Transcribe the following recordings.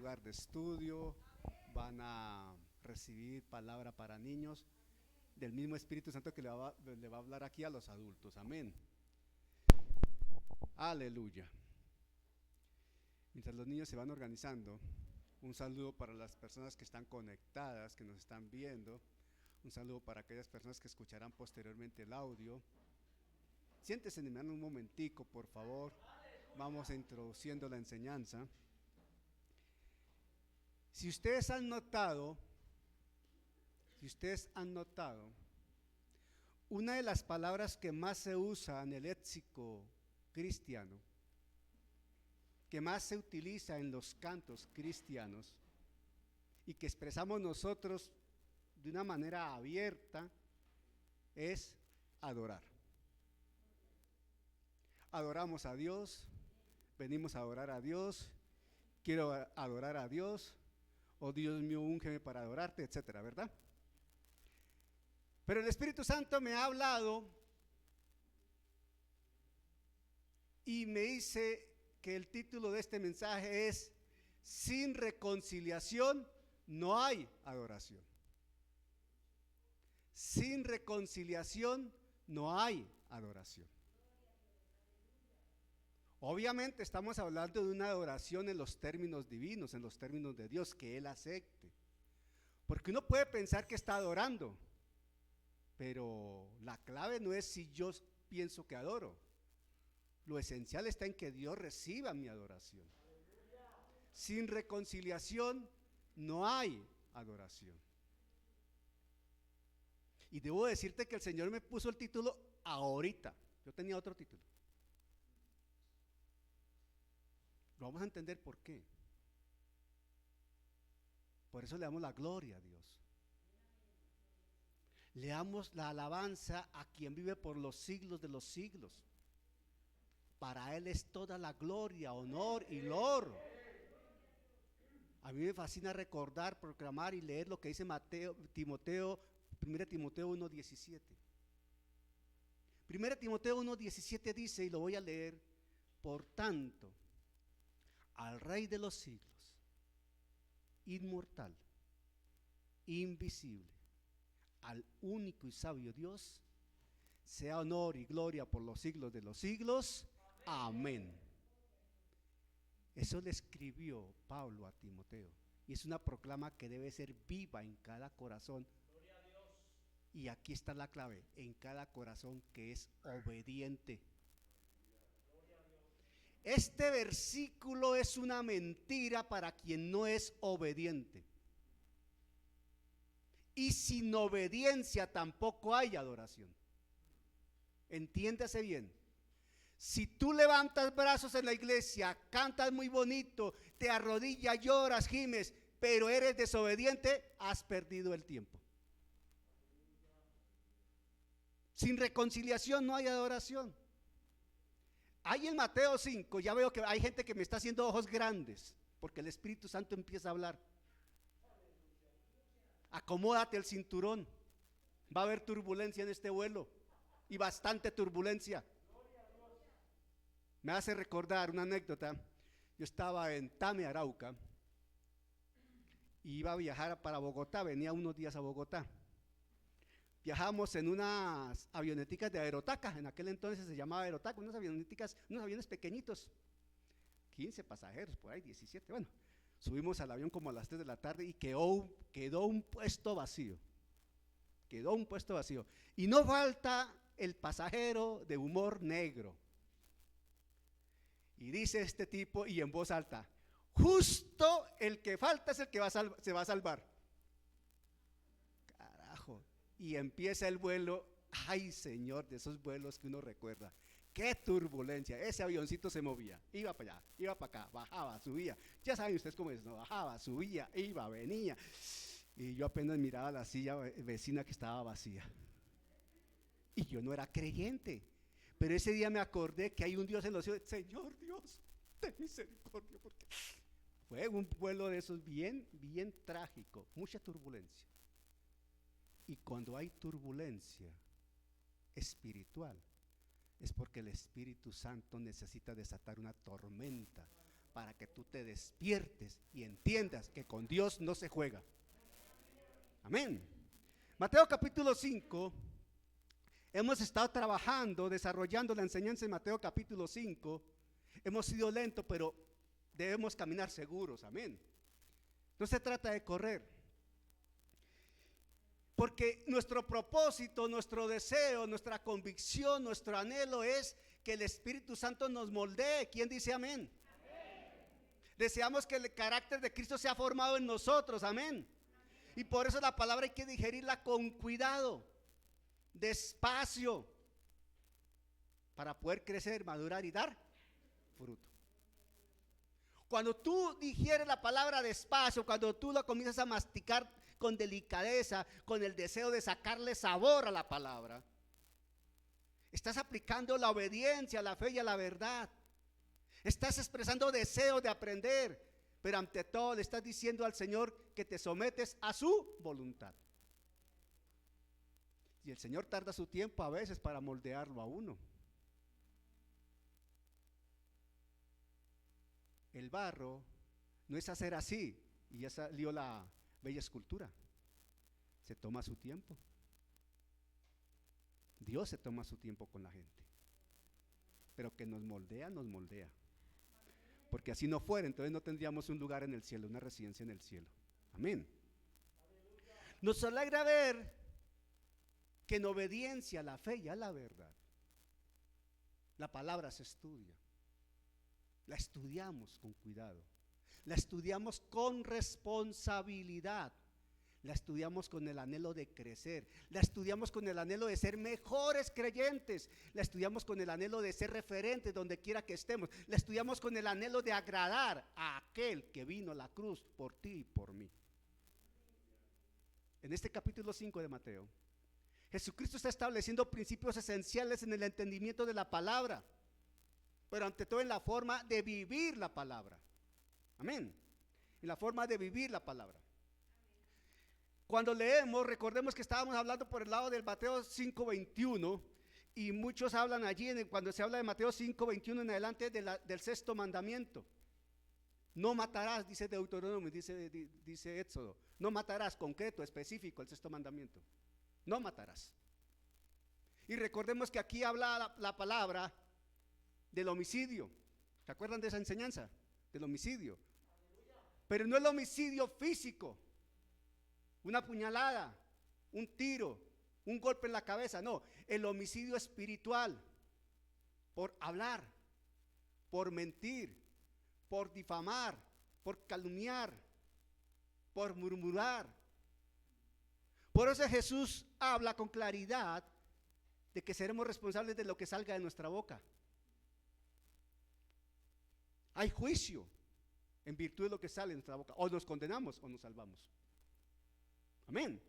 hogar de estudio, van a recibir palabra para niños del mismo Espíritu Santo que le va a hablar aquí a los adultos. Amén. Aleluya. Mientras los niños se van organizando, un saludo para las personas que están conectadas, que nos están viendo. Un saludo para aquellas personas que escucharán posteriormente el audio. Siéntese un momentico, por favor. Vamos introduciendo la enseñanza. Si ustedes han notado, una de las palabras que más se usa en el léxico cristiano, que más se utiliza en los cantos cristianos y que expresamos nosotros de una manera abierta, es adorar. Adoramos a Dios, venimos a adorar a Dios, quiero adorar a Dios, oh Dios mío, úngeme para adorarte, etcétera, ¿verdad? Pero el Espíritu Santo me ha hablado y me dice que el título de este mensaje es: sin reconciliación no hay adoración. Sin reconciliación no hay adoración. Obviamente estamos hablando de una adoración en los términos divinos, en los términos de Dios, que Él acepte. Porque uno puede pensar que está adorando, pero la clave no es si yo pienso que adoro. Lo esencial está en que Dios reciba mi adoración. Sin reconciliación no hay adoración. Y debo decirte que el Señor me puso el título ahorita. Yo tenía otro título. Lo vamos a entender por qué. Por eso le damos la gloria a Dios. Le damos la alabanza a quien vive por los siglos de los siglos. Para Él es toda la gloria, honor y loor. A mí me fascina recordar, proclamar y leer lo que dice 1 Timoteo 1:17. 1 Timoteo 1:17 dice, y lo voy a leer: por tanto, al Rey de los siglos, inmortal, invisible, al único y sabio Dios, sea honor y gloria por los siglos de los siglos. Amén. Eso le escribió Pablo a Timoteo, y es una proclama que debe ser viva en cada corazón. Y aquí está la clave: en cada corazón que es obediente. Este versículo es una mentira para quien no es obediente. Y sin obediencia tampoco hay adoración. Entiéndase bien. Si tú levantas brazos en la iglesia, cantas muy bonito, te arrodillas, lloras, gimes, pero eres desobediente, has perdido el tiempo. Sin reconciliación no hay adoración. Ahí en Mateo 5, ya veo que hay gente que me está haciendo ojos grandes, porque el Espíritu Santo empieza a hablar. Acomódate el cinturón, va a haber turbulencia en este vuelo, y bastante turbulencia. Me hace recordar una anécdota. Yo estaba en Tame, Arauca, y iba a viajar para Bogotá, venía unos días a Bogotá. Viajamos en unas avioneticas de Aerotaca, en aquel entonces se llamaba Aerotaca, unas avioneticas, unos aviones pequeñitos, 15 pasajeros, por ahí 17, bueno, subimos al avión como a las 3 de la tarde y quedó un puesto vacío, y no falta el pasajero de humor negro, y dice este tipo, y en voz alta: justo el que falta es el que se va a salvar. Y empieza el vuelo. Ay, Señor, de esos vuelos que uno recuerda, qué turbulencia. Ese avioncito se movía, iba para allá, iba para acá, bajaba, subía. Ya saben ustedes cómo es, ¿no? Bajaba, subía, iba, venía. Y yo apenas miraba la silla vecina que estaba vacía. Y yo no era creyente, pero ese día me acordé que hay un Dios en los cielos. Señor Dios, ten misericordia, porque fue un vuelo de esos bien trágico, mucha turbulencia. Y cuando hay turbulencia espiritual, es porque el Espíritu Santo necesita desatar una tormenta para que tú te despiertes y entiendas que con Dios no se juega. Amén. Mateo capítulo 5. Hemos estado trabajando, desarrollando la enseñanza en Mateo capítulo 5. Hemos sido lentos, pero debemos caminar seguros. Amén. No se trata de correr. Porque nuestro propósito, nuestro deseo, nuestra convicción, nuestro anhelo es que el Espíritu Santo nos moldee. ¿Quién dice amén? Deseamos que el carácter de Cristo sea formado en nosotros. Amén. Y por eso la palabra hay que digerirla con cuidado, despacio, para poder crecer, madurar y dar fruto. Cuando tú digieres la palabra despacio, cuando tú la comienzas a masticar con delicadeza, con el deseo de sacarle sabor a la palabra, estás aplicando la obediencia, la fe y a la verdad. Estás expresando deseo de aprender, pero ante todo le estás diciendo al Señor que te sometes a su voluntad. Y el Señor tarda su tiempo a veces para moldearlo a uno. El barro no es hacer así y ya salió la bella escultura. Se toma su tiempo. Dios se toma su tiempo con la gente. Pero que nos moldea, nos moldea. Porque así no fuera, entonces no tendríamos un lugar en el cielo, una residencia en el cielo. Amén. Nos alegra ver que en obediencia a la fe y a la verdad, la palabra se estudia. La estudiamos con cuidado. La estudiamos con responsabilidad. La estudiamos con el anhelo de crecer. La estudiamos con el anhelo de ser mejores creyentes. La estudiamos con el anhelo de ser referentes donde quiera que estemos. La estudiamos con el anhelo de agradar a aquel que vino a la cruz por ti y por mí. En este capítulo 5 de Mateo, Jesucristo está estableciendo principios esenciales en el entendimiento de la palabra, pero ante todo en la forma de vivir la palabra. Amén. En la forma de vivir la palabra. Cuando leemos, recordemos que estábamos hablando por el lado del Mateo 5:21, y muchos hablan allí, cuando se habla de Mateo 5:21 en adelante, del sexto mandamiento. No matarás, dice Deuteronomio, dice Éxodo. No matarás, concreto, específico, el sexto mandamiento. No matarás. Y recordemos que aquí habla la palabra del homicidio. ¿Se acuerdan de esa enseñanza? Del homicidio. Pero no el homicidio físico, una puñalada, un tiro, un golpe en la cabeza, no, el homicidio espiritual, por hablar, por mentir, por difamar, por calumniar, por murmurar. Por eso Jesús habla con claridad de que seremos responsables de lo que salga de nuestra boca. Hay juicio en virtud de lo que sale de nuestra boca. O nos condenamos o nos salvamos. Amén.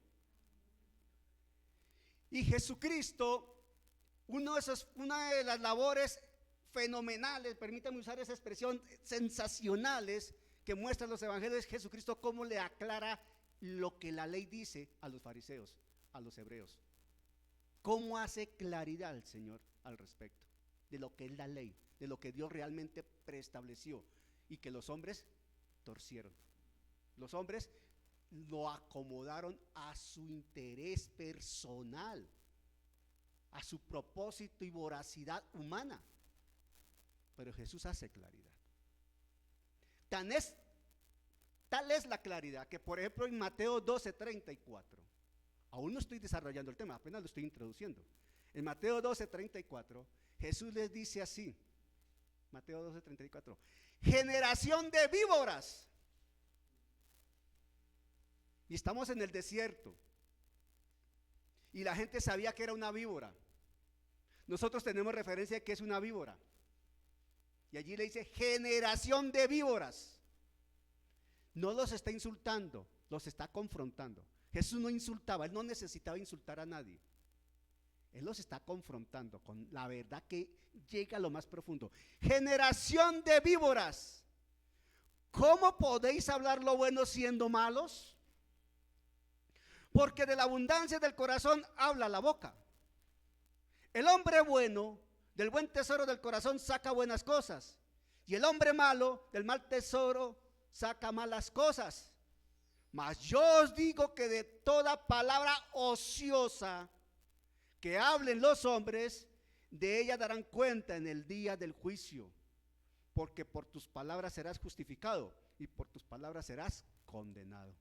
Y Jesucristo, una de las labores fenomenales, permítame usar esa expresión, sensacionales, que muestran los evangelios, es Jesucristo cómo le aclara lo que la ley dice a los fariseos, a los hebreos. Cómo hace claridad el Señor al respecto de lo que es la ley, de lo que Dios realmente preestableció y que los hombres torcieron. Los hombres lo acomodaron a su interés personal, a su propósito y voracidad humana. Pero Jesús hace claridad. Tal es la claridad que, por ejemplo, en Mateo 12:34, aún no estoy desarrollando el tema, apenas lo estoy introduciendo. En Mateo 12:34, Jesús les dice así, Mateo 12:34, generación de víboras. Y estamos en el desierto. Y la gente sabía que era una víbora. Nosotros tenemos referencia de que es una víbora. Y allí le dice generación de víboras. No los está insultando, los está confrontando. Jesús no insultaba, él no necesitaba insultar a nadie. Él los está confrontando con la verdad que llega a lo más profundo. Generación de víboras, ¿cómo podéis hablar lo bueno siendo malos? Porque de la abundancia del corazón habla la boca. El hombre bueno, del buen tesoro del corazón saca buenas cosas, Y el hombre malo del mal tesoro saca malas cosas. Mas yo os digo que de toda palabra ociosa que hablen los hombres, de ella darán cuenta en el día del juicio. Porque por tus palabras serás justificado y por tus palabras serás condenado.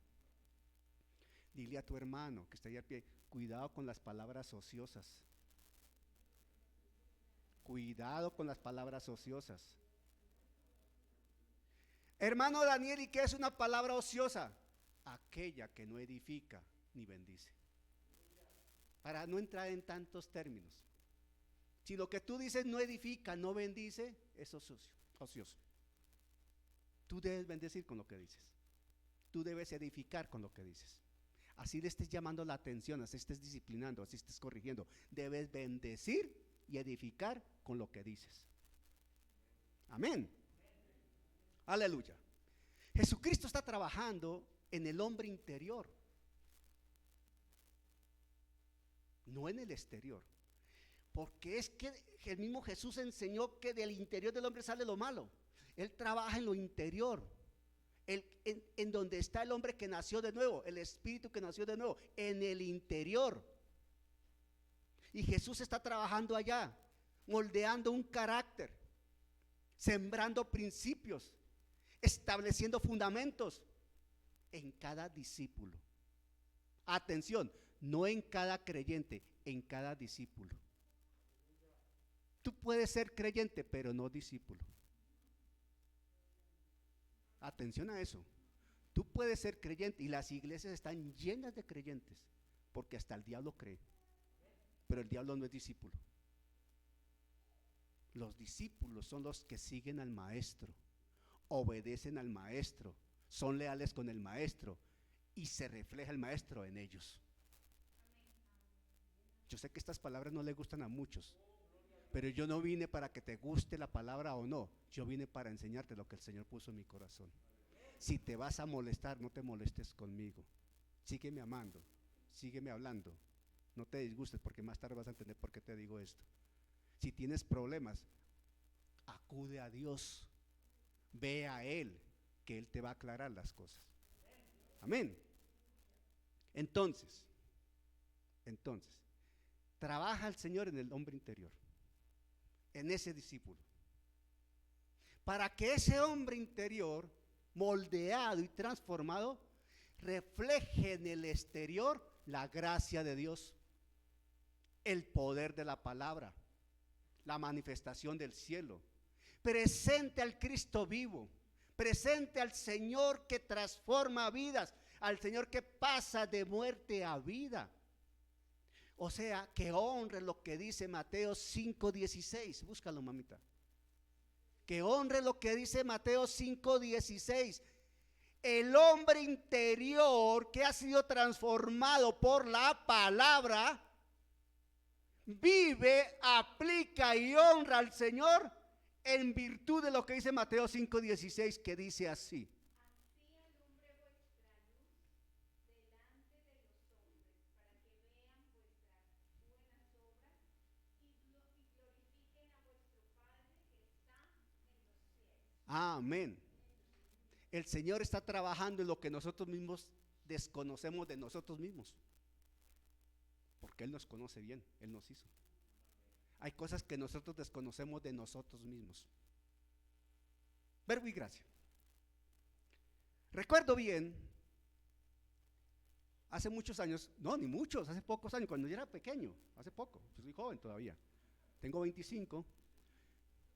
Dile a tu hermano que está ahí al pie, cuidado con las palabras ociosas. Cuidado con las palabras ociosas. Hermano Daniel, ¿y qué es una palabra ociosa? Aquella que no edifica ni bendice. Para no entrar en tantos términos. Si lo que tú dices no edifica, no bendice, es ocioso. Tú debes bendecir con lo que dices. Tú debes edificar con lo que dices. Así le estés llamando la atención, así estés disciplinando, así estés corrigiendo. Debes bendecir y edificar con lo que dices. Amén. Aleluya. Jesucristo está trabajando en el hombre interior, no en el exterior. Porque es que el mismo Jesús enseñó que del interior del hombre sale lo malo. Él trabaja en lo interior, en donde está el hombre que nació de nuevo, el espíritu que nació de nuevo, en el interior. Y Jesús está trabajando allá, moldeando un carácter, sembrando principios, estableciendo fundamentos en cada discípulo. Atención, no en cada creyente, en cada discípulo. Tú puedes ser creyente, pero no discípulo. Atención a eso. Tú puedes ser creyente y las iglesias están llenas de creyentes, porque hasta el diablo cree, pero el diablo no es discípulo. Los discípulos son los que siguen al maestro, obedecen al maestro, son leales con el maestro y se refleja el maestro en ellos. Yo sé que estas palabras no le gustan a muchos, pero yo no vine para que te guste la palabra o no. Yo vine para enseñarte lo que el Señor puso en mi corazón. Si te vas a molestar, no te molestes conmigo. Sígueme amando, sígueme hablando. No te disgustes, porque más tarde vas a entender por qué te digo esto. Si tienes problemas, acude a Dios. Ve a Él, que Él te va a aclarar las cosas. Amén. Entonces, trabaja el Señor en el hombre interior, en ese discípulo, para que ese hombre interior, moldeado y transformado, refleje en el exterior la gracia de Dios, el poder de la palabra, la manifestación del cielo. Presente al Cristo vivo, presente al Señor que transforma vidas, al Señor que pasa de muerte a vida. O sea, que honre lo que dice Mateo 5:16. Búscalo, mamita. Que honre lo que dice Mateo 5:16. El hombre interior que ha sido transformado por la palabra vive, aplica y honra al Señor en virtud de lo que dice Mateo 5:16, que dice así. Amén. El Señor está trabajando en lo que nosotros mismos desconocemos de nosotros mismos, porque Él nos conoce bien, Él nos hizo. Hay cosas que nosotros desconocemos de nosotros mismos. Verbo y gracia. Recuerdo bien, hace muchos años, no, ni muchos, hace pocos años, cuando yo era pequeño, hace poco, yo soy joven todavía, tengo 25.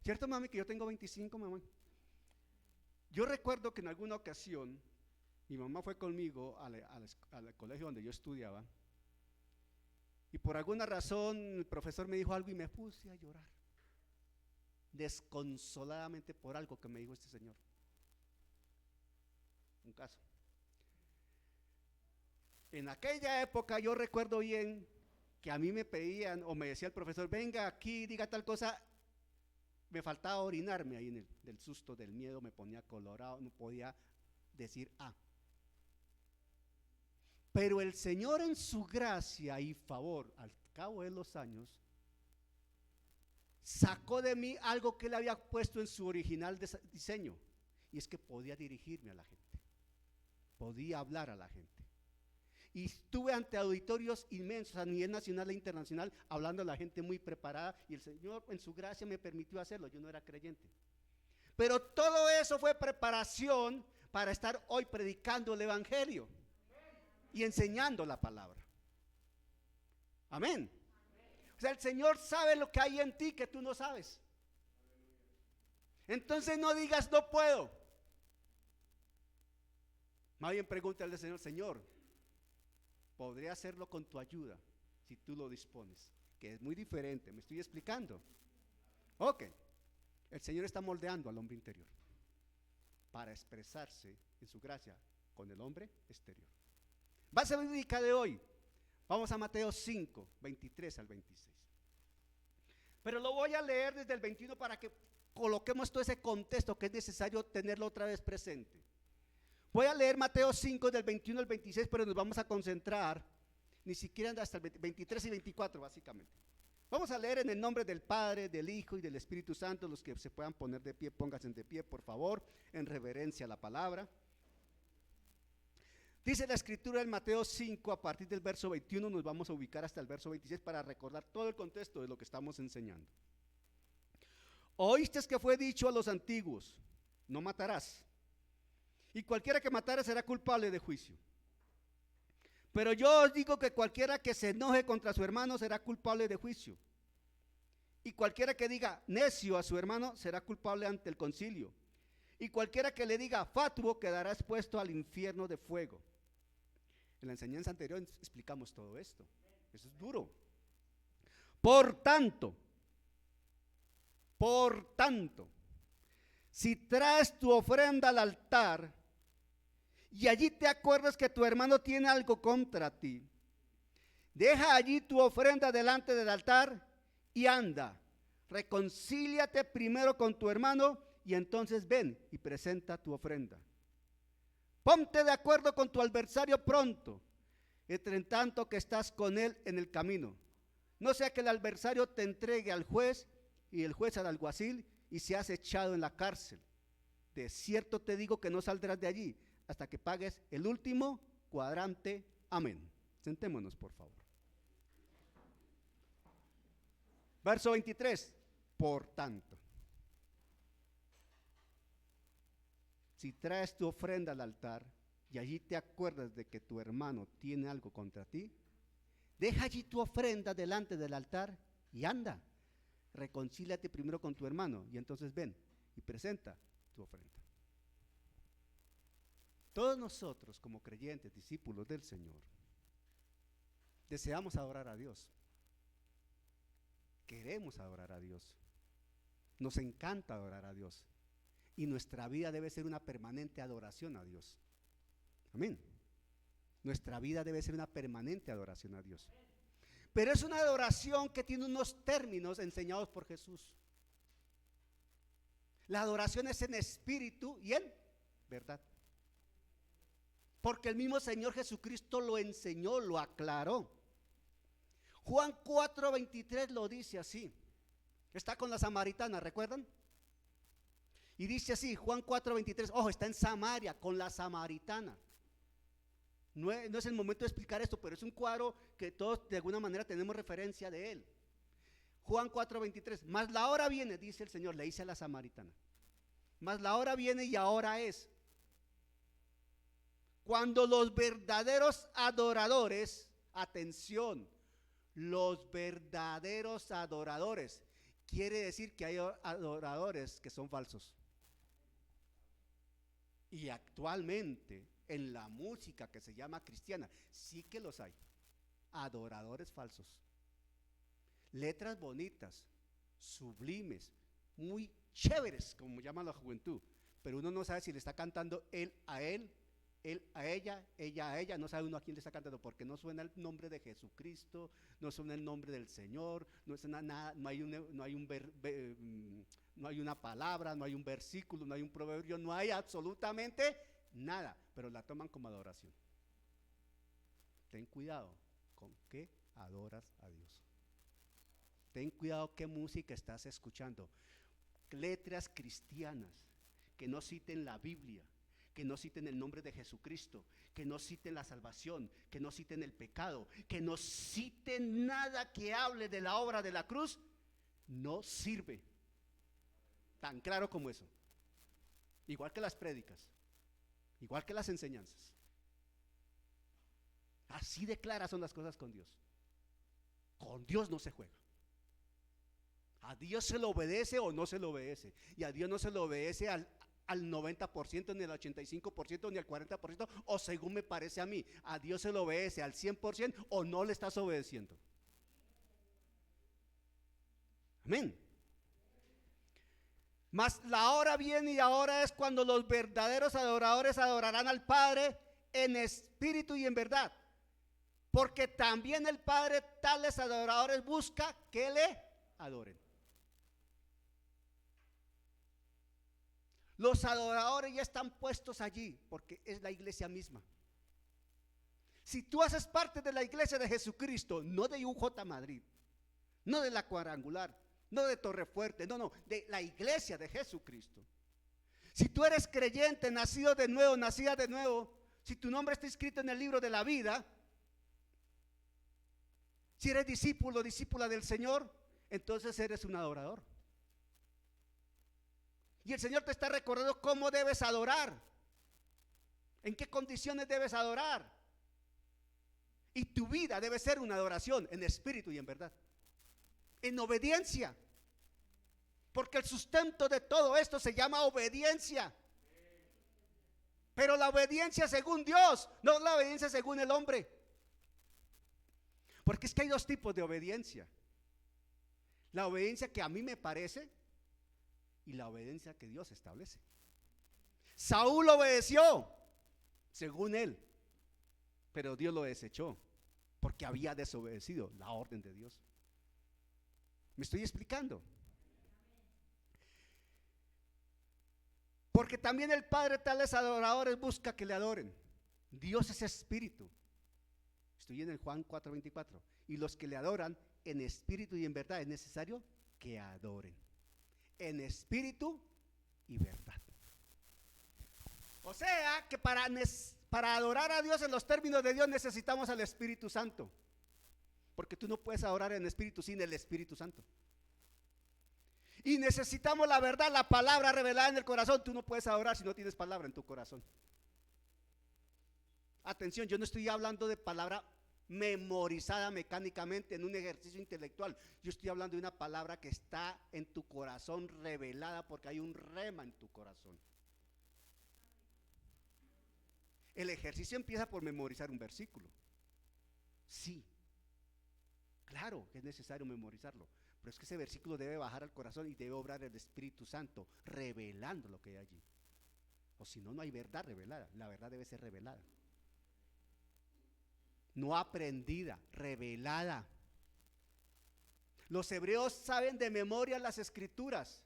¿Cierto, mami, que yo tengo 25, mamá? Yo recuerdo que en alguna ocasión mi mamá fue conmigo al colegio donde yo estudiaba, y por alguna razón el profesor me dijo algo y me puse a llorar desconsoladamente por algo que me dijo este señor. Un caso. En aquella época yo recuerdo bien que a mí me pedían o me decía el profesor, venga aquí, diga tal cosa. Me faltaba orinarme ahí del susto, del miedo, me ponía colorado, no podía decir A. Pero el Señor en su gracia y favor, al cabo de los años, sacó de mí algo que él había puesto en su original diseño, y es que podía dirigirme a la gente, podía hablar a la gente. Y estuve ante auditorios inmensos a nivel nacional e internacional, hablando a la gente muy preparada, y el Señor en su gracia me permitió hacerlo. Yo no era creyente, pero todo eso fue preparación para estar hoy predicando el evangelio y enseñando la palabra. Amén. O sea, el Señor sabe lo que hay en ti que tú no sabes. Entonces no digas no puedo. Más bien pregúntale al Señor: Señor, ¿podría hacerlo con tu ayuda si tú lo dispones? Que es muy diferente, me estoy explicando. Ok, el Señor está moldeando al hombre interior para expresarse en su gracia con el hombre exterior. Base bíblica de hoy, vamos a Mateo 5, 23 al 26. Pero lo voy a leer desde el 21 para que coloquemos todo ese contexto que es necesario tenerlo otra vez presente. Voy a leer Mateo 5 del 21 al 26, pero nos vamos a concentrar ni siquiera hasta el 23 y 24 básicamente. Vamos a leer en el nombre del Padre, del Hijo y del Espíritu Santo. Los que se puedan poner de pie, pónganse de pie, por favor, en reverencia a la palabra. Dice la escritura en Mateo 5, a partir del verso 21, nos vamos a ubicar hasta el verso 26 para recordar todo el contexto de lo que estamos enseñando. Oíste que fue dicho a los antiguos: no matarás, y cualquiera que matare será culpable de juicio. Pero yo os digo que cualquiera que se enoje contra su hermano será culpable de juicio. Y cualquiera que diga necio a su hermano será culpable ante el concilio. Y cualquiera que le diga fatuo quedará expuesto al infierno de fuego. En la enseñanza anterior explicamos todo esto. Eso es duro. Por tanto, si traes tu ofrenda al altar y allí te acuerdas que tu hermano tiene algo contra ti, deja allí tu ofrenda delante del altar y anda, reconcíliate primero con tu hermano y entonces ven y presenta tu ofrenda. Ponte de acuerdo con tu adversario pronto, entre tanto que estás con él en el camino. No sea que el adversario te entregue al juez y el juez al alguacil y seas echado en la cárcel. De cierto te digo que no saldrás de allí hasta que pagues el último cuadrante. Amén. Sentémonos, por favor. Verso 23. Por tanto, si traes tu ofrenda al altar y allí te acuerdas de que tu hermano tiene algo contra ti, deja allí tu ofrenda delante del altar y anda, reconcíliate primero con tu hermano y entonces ven y presenta tu ofrenda. Todos nosotros como creyentes, discípulos del Señor, deseamos adorar a Dios. Queremos adorar a Dios. Nos encanta adorar a Dios. Y nuestra vida debe ser una permanente adoración a Dios. Amén. Nuestra vida debe ser una permanente adoración a Dios. Pero es una adoración que tiene unos términos enseñados por Jesús. La adoración es en espíritu y en verdad. Porque el mismo Señor Jesucristo lo enseñó, lo aclaró. Juan 4:23 lo dice así. Está con la samaritana, ¿recuerdan? Y dice así, Juan 4:23, ojo, está en Samaria, con la samaritana. No es el momento de explicar esto, pero es un cuadro que todos de alguna manera tenemos referencia de él. Juan 4:23, mas la hora viene, dice el Señor, le dice a la samaritana, mas la hora viene y ahora es, cuando los verdaderos adoradores, atención, los verdaderos adoradores, quiere decir que hay adoradores que son falsos. Y actualmente en la música que se llama cristiana, sí que los hay, adoradores falsos. Letras bonitas, sublimes, muy chéveres, como llama la juventud, pero uno no sabe si le está cantando él a ella a ella, no sabe uno a quién le está cantando, porque no suena el nombre de Jesucristo, no suena el nombre del Señor, no suena nada, no hay una palabra, no hay un versículo, no hay un proverbio, no hay absolutamente nada, pero la toman como adoración. Ten cuidado con qué adoras a Dios. Ten cuidado qué música estás escuchando. Letras cristianas que no citen la Biblia, que no citen el nombre de Jesucristo, que no citen la salvación, que no citen el pecado, que no citen nada que hable de la obra de la cruz, no sirve. Tan claro como eso. Igual que las prédicas, igual que las enseñanzas. Así de claras son las cosas con Dios. Con Dios no se juega. A Dios se le obedece o no se le obedece. Y a Dios no se le obedece al 90%, ni al 85%, ni al 40%, o según me parece a mí. A Dios se le obedece al 100% o no le estás obedeciendo. Amén. Mas la hora viene y ahora es cuando los verdaderos adoradores adorarán al Padre en espíritu y en verdad. Porque también el Padre tales adoradores busca que le adoren. Los adoradores ya están puestos allí porque es la iglesia misma. Si tú haces parte de la iglesia de Jesucristo, no de UJ Madrid, no de la Cuadrangular, no de Torrefuerte, no, de la iglesia de Jesucristo. Si tú eres creyente, nacido de nuevo, nacida de nuevo, si tu nombre está escrito en el libro de la vida, si eres discípulo, discípula del Señor, entonces eres un adorador. Y el Señor te está recordando cómo debes adorar, en qué condiciones debes adorar. Y tu vida debe ser una adoración en espíritu y en verdad, en obediencia. Porque el sustento de todo esto se llama obediencia. Pero la obediencia según Dios, no la obediencia según el hombre. Porque es que hay dos tipos de obediencia. La obediencia que a mí me parece y la obediencia que Dios establece. Saúl obedeció según él, pero Dios lo desechó porque había desobedecido la orden de Dios. ¿Me estoy explicando? Porque también el Padre tales adoradores busca que le adoren. Dios es espíritu. Estoy en el Juan 4:24. Y los que le adoran en espíritu y en verdad es necesario que adoren. En espíritu y verdad. O sea que para adorar a Dios en los términos de Dios necesitamos al Espíritu Santo. Porque tú no puedes adorar en espíritu sin el Espíritu Santo. Y necesitamos la verdad, la palabra revelada en el corazón. Tú no puedes adorar si no tienes palabra en tu corazón. Atención, yo no estoy hablando de palabra memorizada mecánicamente en un ejercicio intelectual. Yo estoy hablando de una palabra que está en tu corazón revelada porque hay un rema en tu corazón. El ejercicio empieza por memorizar un versículo. Sí, claro que es necesario memorizarlo, pero es que ese versículo debe bajar al corazón y debe obrar el Espíritu Santo revelando lo que hay allí. O si no, no hay verdad revelada. La verdad debe ser revelada. No aprendida, revelada. Los hebreos saben de memoria las escrituras,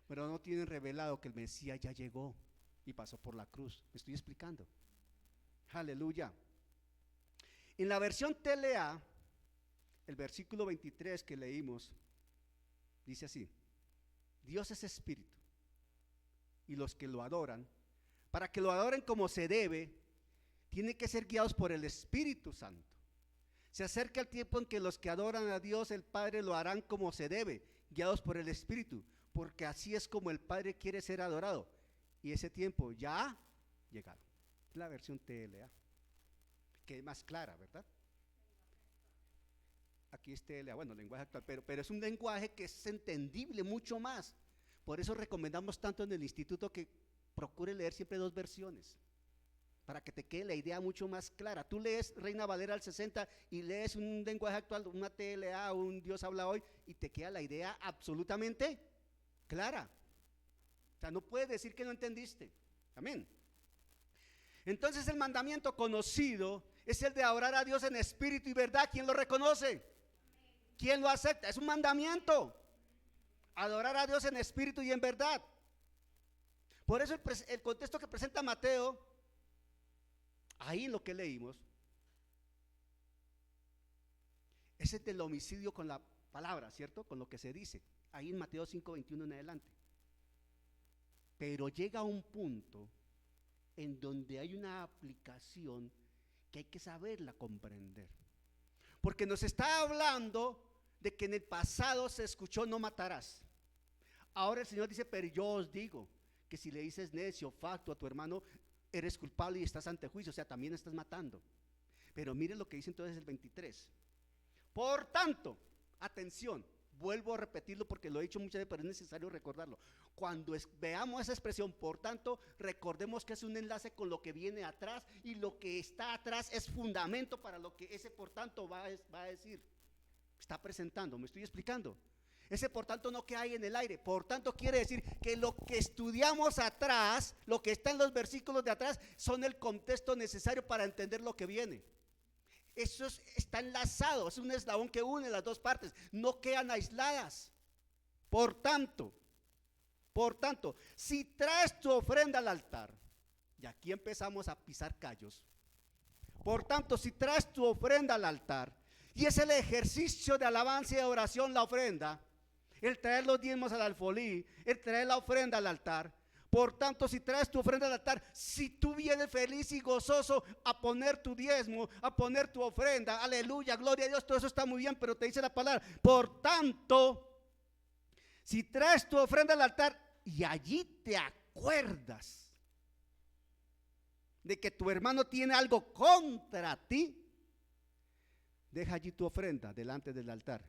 pero no tienen revelado que el Mesías ya llegó y pasó por la cruz. ¿Me estoy explicando? Aleluya. En la versión TLA, el versículo 23 que leímos, dice así: Dios es espíritu, y los que lo adoran, para que lo adoren como se debe, tienen que ser guiados por el Espíritu Santo. Se acerca el tiempo en que los que adoran a Dios el Padre lo harán como se debe, guiados por el Espíritu, porque así es como el Padre quiere ser adorado. Y ese tiempo ya ha llegado. La versión TLA, que es más clara, ¿verdad? Aquí es TLA, bueno, lenguaje actual, pero es un lenguaje que es entendible mucho más. Por eso recomendamos tanto en el instituto que procure leer siempre dos versiones, para que te quede la idea mucho más clara. Tú lees Reina Valera al 60 y lees un lenguaje actual, una TLA, un Dios habla hoy, y te queda la idea absolutamente clara. O sea, no puedes decir que no entendiste. Amén. Entonces el mandamiento conocido es el de adorar a Dios en espíritu y verdad. ¿Quién lo reconoce? ¿Quién lo acepta? Es un mandamiento. Adorar a Dios en espíritu y en verdad. Por eso el contexto que presenta Mateo, ahí en lo que leímos, es el del homicidio con la palabra, ¿cierto? Con lo que se dice, ahí en Mateo 5:21 en adelante. Pero llega un punto en donde hay una aplicación que hay que saberla comprender. Porque nos está hablando de que en el pasado se escuchó no matarás. Ahora el Señor dice, pero yo os digo que si le dices necio, facto a tu hermano, eres culpable y estás ante juicio, o sea, también estás matando. Pero miren lo que dice entonces el 23. Por tanto, atención, vuelvo a repetirlo porque lo he dicho muchas veces, pero es necesario recordarlo. Cuando veamos esa expresión, por tanto, recordemos que es un enlace con lo que viene atrás, y lo que está atrás es fundamento para lo que ese por tanto va a decir. Está presentando, me estoy explicando. Ese por tanto no queda ahí en el aire. Por tanto quiere decir que lo que estudiamos atrás, lo que está en los versículos de atrás, son el contexto necesario para entender lo que viene. Eso está enlazado, es un eslabón que une las dos partes, no quedan aisladas. Por tanto, si traes tu ofrenda al altar, y aquí empezamos a pisar callos. Por tanto, si traes tu ofrenda al altar, y es el ejercicio de alabanza y de oración la ofrenda, el traer los diezmos al alfolí, el traer la ofrenda al altar. Por tanto, si traes tu ofrenda al altar, si tú vienes feliz y gozoso a poner tu diezmo, a poner tu ofrenda, aleluya, gloria a Dios, todo eso está muy bien, pero te dice la palabra, por tanto, si traes tu ofrenda al altar y allí te acuerdas de que tu hermano tiene algo contra ti, deja allí tu ofrenda delante del altar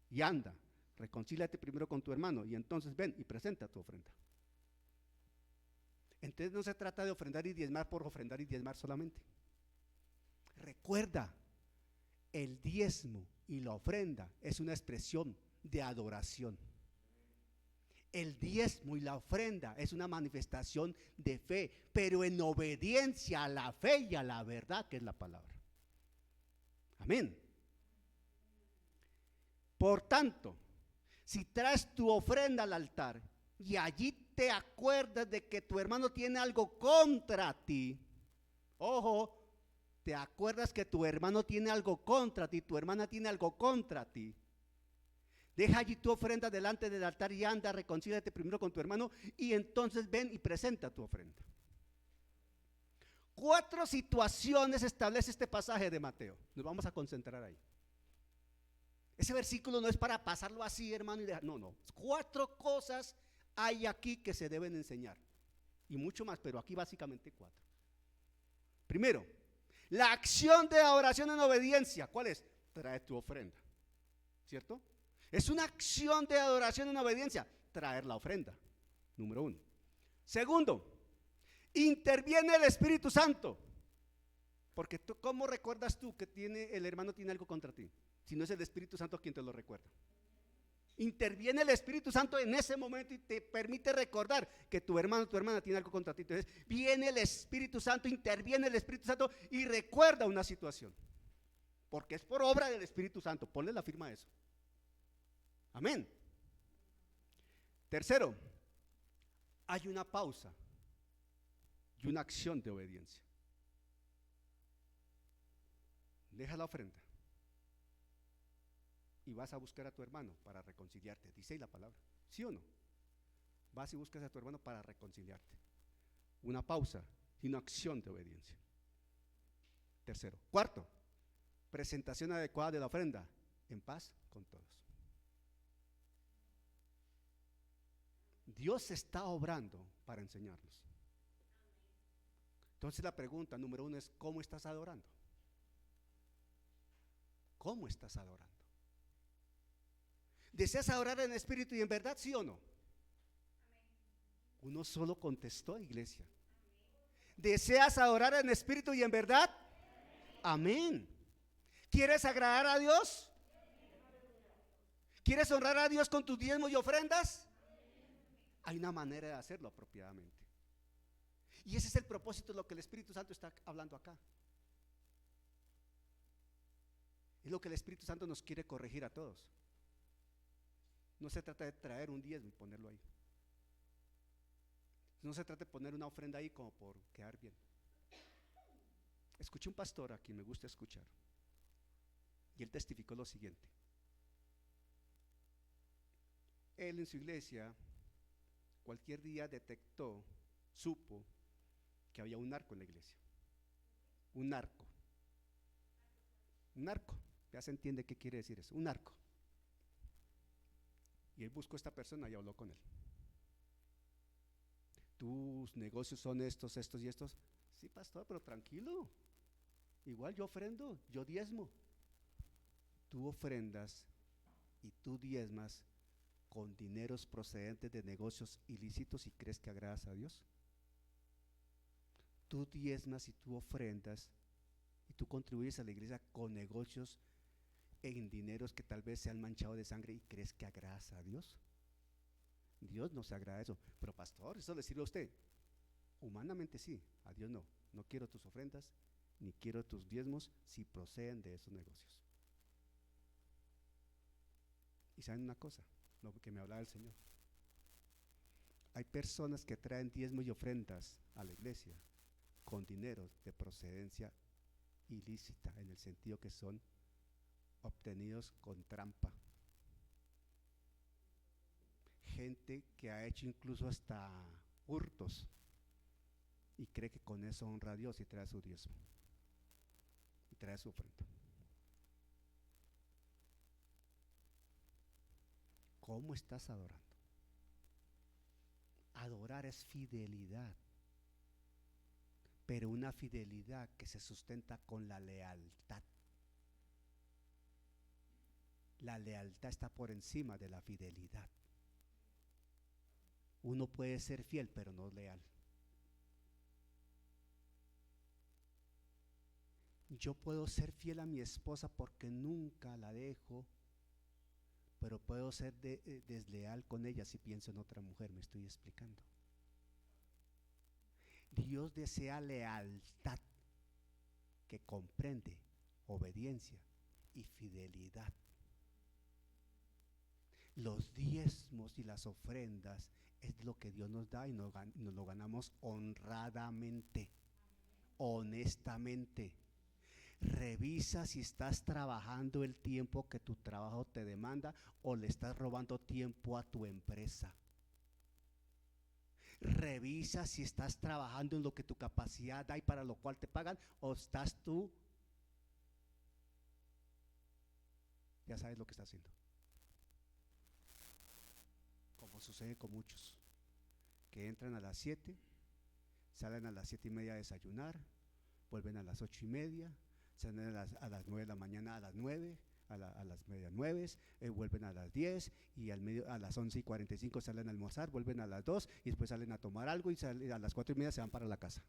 y anda, reconcíliate primero con tu hermano y entonces ven y presenta tu ofrenda. Entonces no se trata de ofrendar y diezmar por ofrendar y diezmar solamente. Recuerda, el diezmo y la ofrenda es una expresión de adoración. El diezmo y la ofrenda es una manifestación de fe, pero en obediencia a la fe y a la verdad que es la palabra. Amén. Por tanto, si traes tu ofrenda al altar y allí te acuerdas de que tu hermano tiene algo contra ti, ojo, te acuerdas que tu hermano tiene algo contra ti, tu hermana tiene algo contra ti, deja allí tu ofrenda delante del altar y anda, reconcíliate primero con tu hermano y entonces ven y presenta tu ofrenda. 4 situaciones establece este pasaje de Mateo. Nos vamos a concentrar ahí. Ese versículo no es para pasarlo así, hermano, y dejar, no. 4 cosas hay aquí que se deben enseñar. Y mucho más, pero aquí básicamente 4. Primero, la acción de adoración en obediencia. ¿Cuál es? Trae tu ofrenda. ¿Cierto? Es una acción de adoración en obediencia. Traer la ofrenda. Número 1. Segundo, interviene el Espíritu Santo. Porque tú, ¿cómo recuerdas tú que el hermano tiene algo contra ti? Si no es el Espíritu Santo quien te lo recuerda. Interviene el Espíritu Santo en ese momento y te permite recordar que tu hermano o tu hermana tiene algo contra ti. Entonces viene el Espíritu Santo, interviene el Espíritu Santo y recuerda una situación. Porque es por obra del Espíritu Santo. Ponle la firma a eso. Amén. Tercero, hay una pausa y una acción de obediencia. Deja la ofrenda y vas a buscar a tu hermano para reconciliarte. Dice ahí la palabra, ¿sí o no? Vas y buscas a tu hermano para reconciliarte. Una pausa y una acción de obediencia. Tercero. Cuarto, presentación adecuada de la ofrenda en paz con todos. Dios está obrando para enseñarnos. Entonces la pregunta número 1 es, ¿cómo estás adorando? ¿Cómo estás adorando? ¿Deseas adorar en espíritu y en verdad, sí o no? Uno solo contestó, iglesia. ¿Deseas adorar en espíritu y en verdad? Amén. ¿Quieres agradar a Dios? ¿Quieres honrar a Dios con tus diezmos y ofrendas? Hay una manera de hacerlo apropiadamente. Y ese es el propósito de lo que el Espíritu Santo está hablando acá. Es lo que el Espíritu Santo nos quiere corregir a todos. No se trata de traer un diezmo y ponerlo ahí. No se trata de poner una ofrenda ahí como por quedar bien. Escuché un pastor a quien me gusta escuchar y él testificó lo siguiente. Él en su iglesia, cualquier día detectó, supo que había un narco en la iglesia. Un narco. Un narco. Ya se entiende qué quiere decir eso. Un narco. Y él buscó a esta persona y habló con él. ¿Tus negocios son estos, estos y estos? Sí, pastor, pero tranquilo. Igual yo ofrendo, yo diezmo. Tú ofrendas y tú diezmas con dineros procedentes de negocios ilícitos y crees que agradas a Dios. Tú diezmas y tú ofrendas y tú contribuyes a la iglesia con negocios en dineros que tal vez se han manchado de sangre y crees que agradas a Dios. Dios no se agrada eso. Pero pastor, ¿eso le sirve a usted? Humanamente sí, a Dios no. No quiero tus ofrendas ni quiero tus diezmos si proceden de esos negocios. Y saben una cosa, lo que me hablaba el Señor. Hay personas que traen diezmos y ofrendas a la iglesia con dinero de procedencia ilícita, en el sentido que son obtenidos con trampa. Gente que ha hecho incluso hasta hurtos y cree que con eso honra a Dios y trae su diezmo y trae su ofrenda. ¿Cómo estás adorando? Adorar es fidelidad, pero una fidelidad que se sustenta con la lealtad. La lealtad está por encima de la fidelidad. Uno puede ser fiel, pero no leal. Yo puedo ser fiel a mi esposa porque nunca la dejo, pero puedo ser desleal con ella si pienso en otra mujer. Me estoy explicando. Dios desea lealtad que comprende obediencia y fidelidad. Los diezmos y las ofrendas es lo que Dios nos da y nos lo ganamos honradamente, honestamente. Revisa si estás trabajando el tiempo que tu trabajo te demanda o le estás robando tiempo a tu empresa. Revisa si estás trabajando en lo que tu capacidad da y para lo cual te pagan, o estás tú, ya sabes lo que estás haciendo. Como sucede con muchos que entran a las 7, salen a las 7:30 a desayunar, vuelven a las 8:30, salen a las 9 de la mañana, a las 9, a las media 9, vuelven a las 10 y a las 11:45 salen a almorzar, vuelven a las 2 y después salen a tomar algo y a las 4:30 se van para la casa.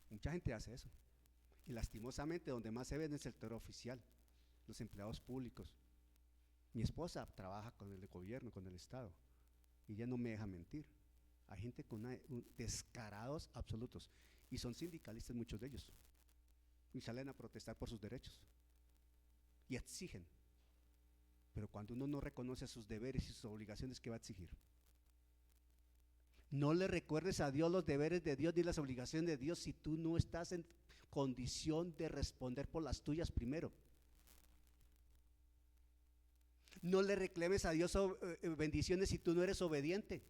Mucha gente hace eso y lastimosamente donde más se ve es en el sector oficial, los empleados públicos. Mi esposa trabaja con el gobierno, con el Estado, y ella no me deja mentir. Hay gente con descarados absolutos y son sindicalistas muchos de ellos y salen a protestar por sus derechos y exigen, pero cuando uno no reconoce sus deberes y sus obligaciones, ¿qué va a exigir? No le recuerdes a Dios los deberes de Dios ni las obligaciones de Dios si tú no estás en condición de responder por las tuyas primero. No le reclames a Dios bendiciones si tú no eres obediente.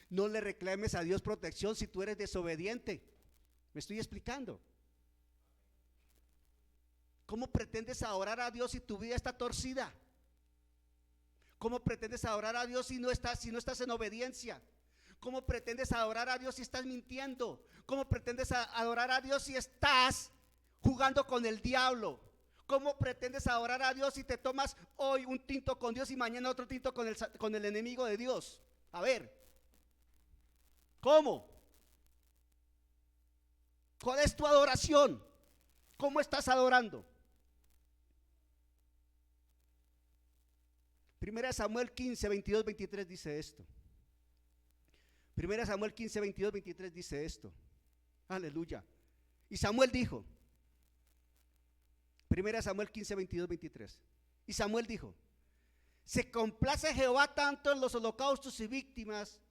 No le reclames a Dios protección si tú eres desobediente. ¿Me estoy explicando? ¿Cómo pretendes adorar a Dios si tu vida está torcida? ¿Cómo pretendes adorar a Dios si no estás en obediencia? ¿Cómo pretendes adorar a Dios si estás mintiendo? ¿Cómo pretendes adorar a Dios si estás jugando con el diablo? ¿Cómo pretendes adorar a Dios si te tomas hoy un tinto con Dios y mañana otro tinto con el enemigo de Dios? A ver, ¿cómo? ¿Cuál es tu adoración? ¿Cómo estás adorando? Primera Samuel 15, 22, 23 dice esto. Primera Samuel 15, 22, 23 dice esto. Aleluya. Y Samuel dijo, Primera Samuel 15, 22, 23. Y Samuel dijo: ¿se complace Jehová tanto en los holocaustos y víctimas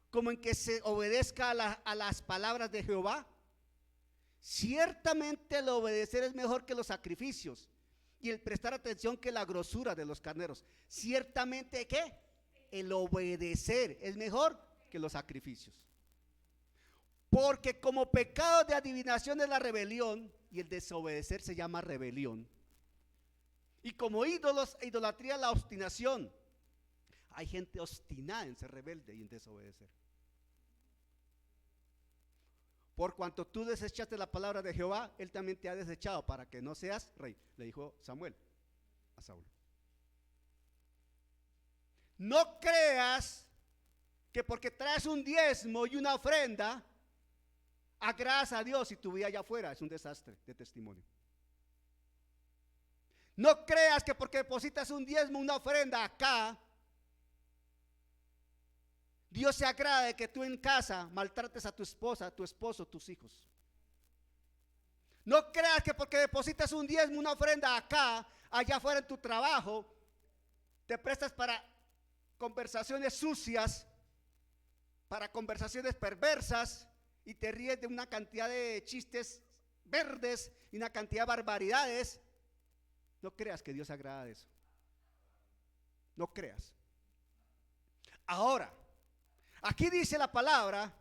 como en que se obedezca a las palabras de Jehová? Ciertamente el obedecer es mejor que los sacrificios, y el prestar atención que la grosura de los carneros. Ciertamente, ¿qué? El obedecer es mejor que los sacrificios. Porque como pecado de adivinación es la rebelión, y el desobedecer se llama rebelión. Y como ídolos e idolatría la obstinación. Hay gente obstinada en ser rebelde y en desobedecer. Por cuanto tú desechaste la palabra de Jehová, Él también te ha desechado para que no seas rey, le dijo Samuel a Saúl. No creas que porque traes un diezmo y una ofrenda, agradas a Dios y tu vida allá afuera es un desastre de testimonio. No creas que porque depositas un diezmo, una ofrenda acá, Dios se agrada de que tú en casa maltrates a tu esposa, a tu esposo, tus hijos. No creas que porque depositas un diezmo, una ofrenda acá, allá afuera en tu trabajo, te prestas para conversaciones sucias, para conversaciones perversas y te ríes de una cantidad de chistes verdes y una cantidad de barbaridades. No creas que Dios se agrada de eso. No creas. Ahora, aquí dice la palabra,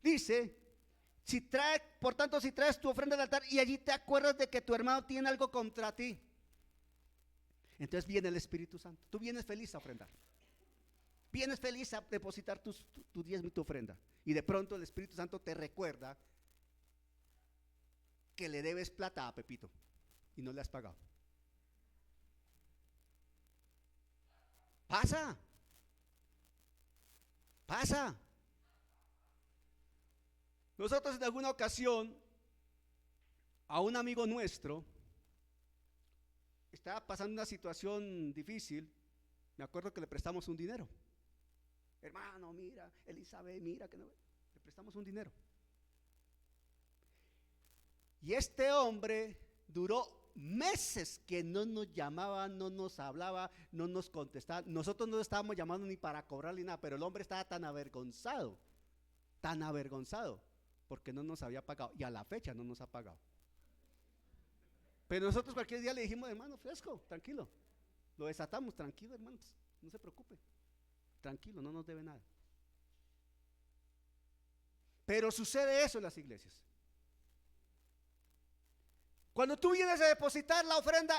dice, por tanto, si traes tu ofrenda al altar y allí te acuerdas de que tu hermano tiene algo contra ti, entonces viene el Espíritu Santo. Tú vienes feliz a ofrendar. Vienes feliz a depositar tu diezmo y tu ofrenda. Y de pronto el Espíritu Santo te recuerda que le debes plata a Pepito y no le has pagado. Pasa. Nosotros en alguna ocasión a un amigo nuestro estaba pasando una situación difícil. Me acuerdo que le prestamos un dinero. Hermano, mira, Elizabeth, mira que no, le prestamos un dinero. Y este hombre duró meses que no nos llamaba, no nos hablaba, no nos contestaba. Nosotros no estábamos llamando ni para cobrarle nada, pero el hombre estaba tan avergonzado, porque no nos había pagado y a la fecha no nos ha pagado. Pero nosotros cualquier día le dijimos, hermano, fresco, tranquilo, lo desatamos, tranquilo, hermano, no se preocupe, tranquilo, no nos debe nada. Pero sucede eso en las iglesias. Cuando tú vienes a depositar la ofrenda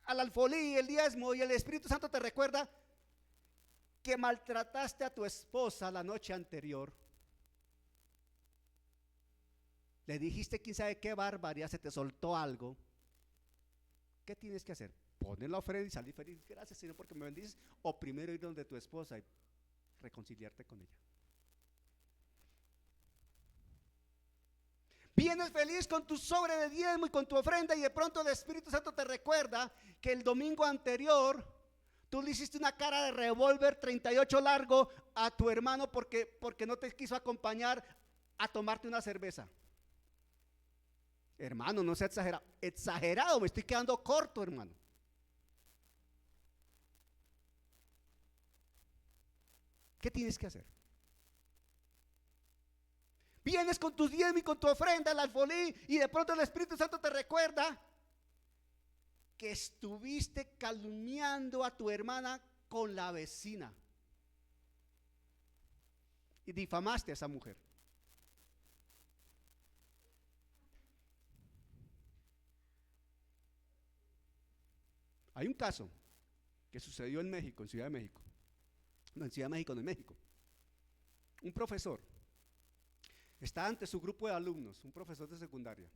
al alfolí, el diezmo, y el Espíritu Santo te recuerda que maltrataste a tu esposa la noche anterior, le dijiste quién sabe qué barbaridad, se te soltó algo, ¿qué tienes que hacer? Poner la ofrenda y salir feliz, gracias Señor porque me bendices, o primero ir donde tu esposa y reconciliarte con ella. Vienes feliz con tu sobre de diezmo y con tu ofrenda y de pronto el Espíritu Santo te recuerda que el domingo anterior tú le hiciste una cara de revólver 38 largo a tu hermano porque no te quiso acompañar a tomarte una cerveza. Hermano, no sea exagerado, me estoy quedando corto, hermano. ¿Qué tienes que hacer? Vienes con tus diezmos y con tu ofrenda al alfolí y de pronto el Espíritu Santo te recuerda que estuviste calumniando a tu hermana con la vecina y difamaste a esa mujer. Hay un caso que sucedió en México, en Ciudad de México. No, en Ciudad de México, no, en México. Un profesor está ante su grupo de alumnos, un profesor de secundaria.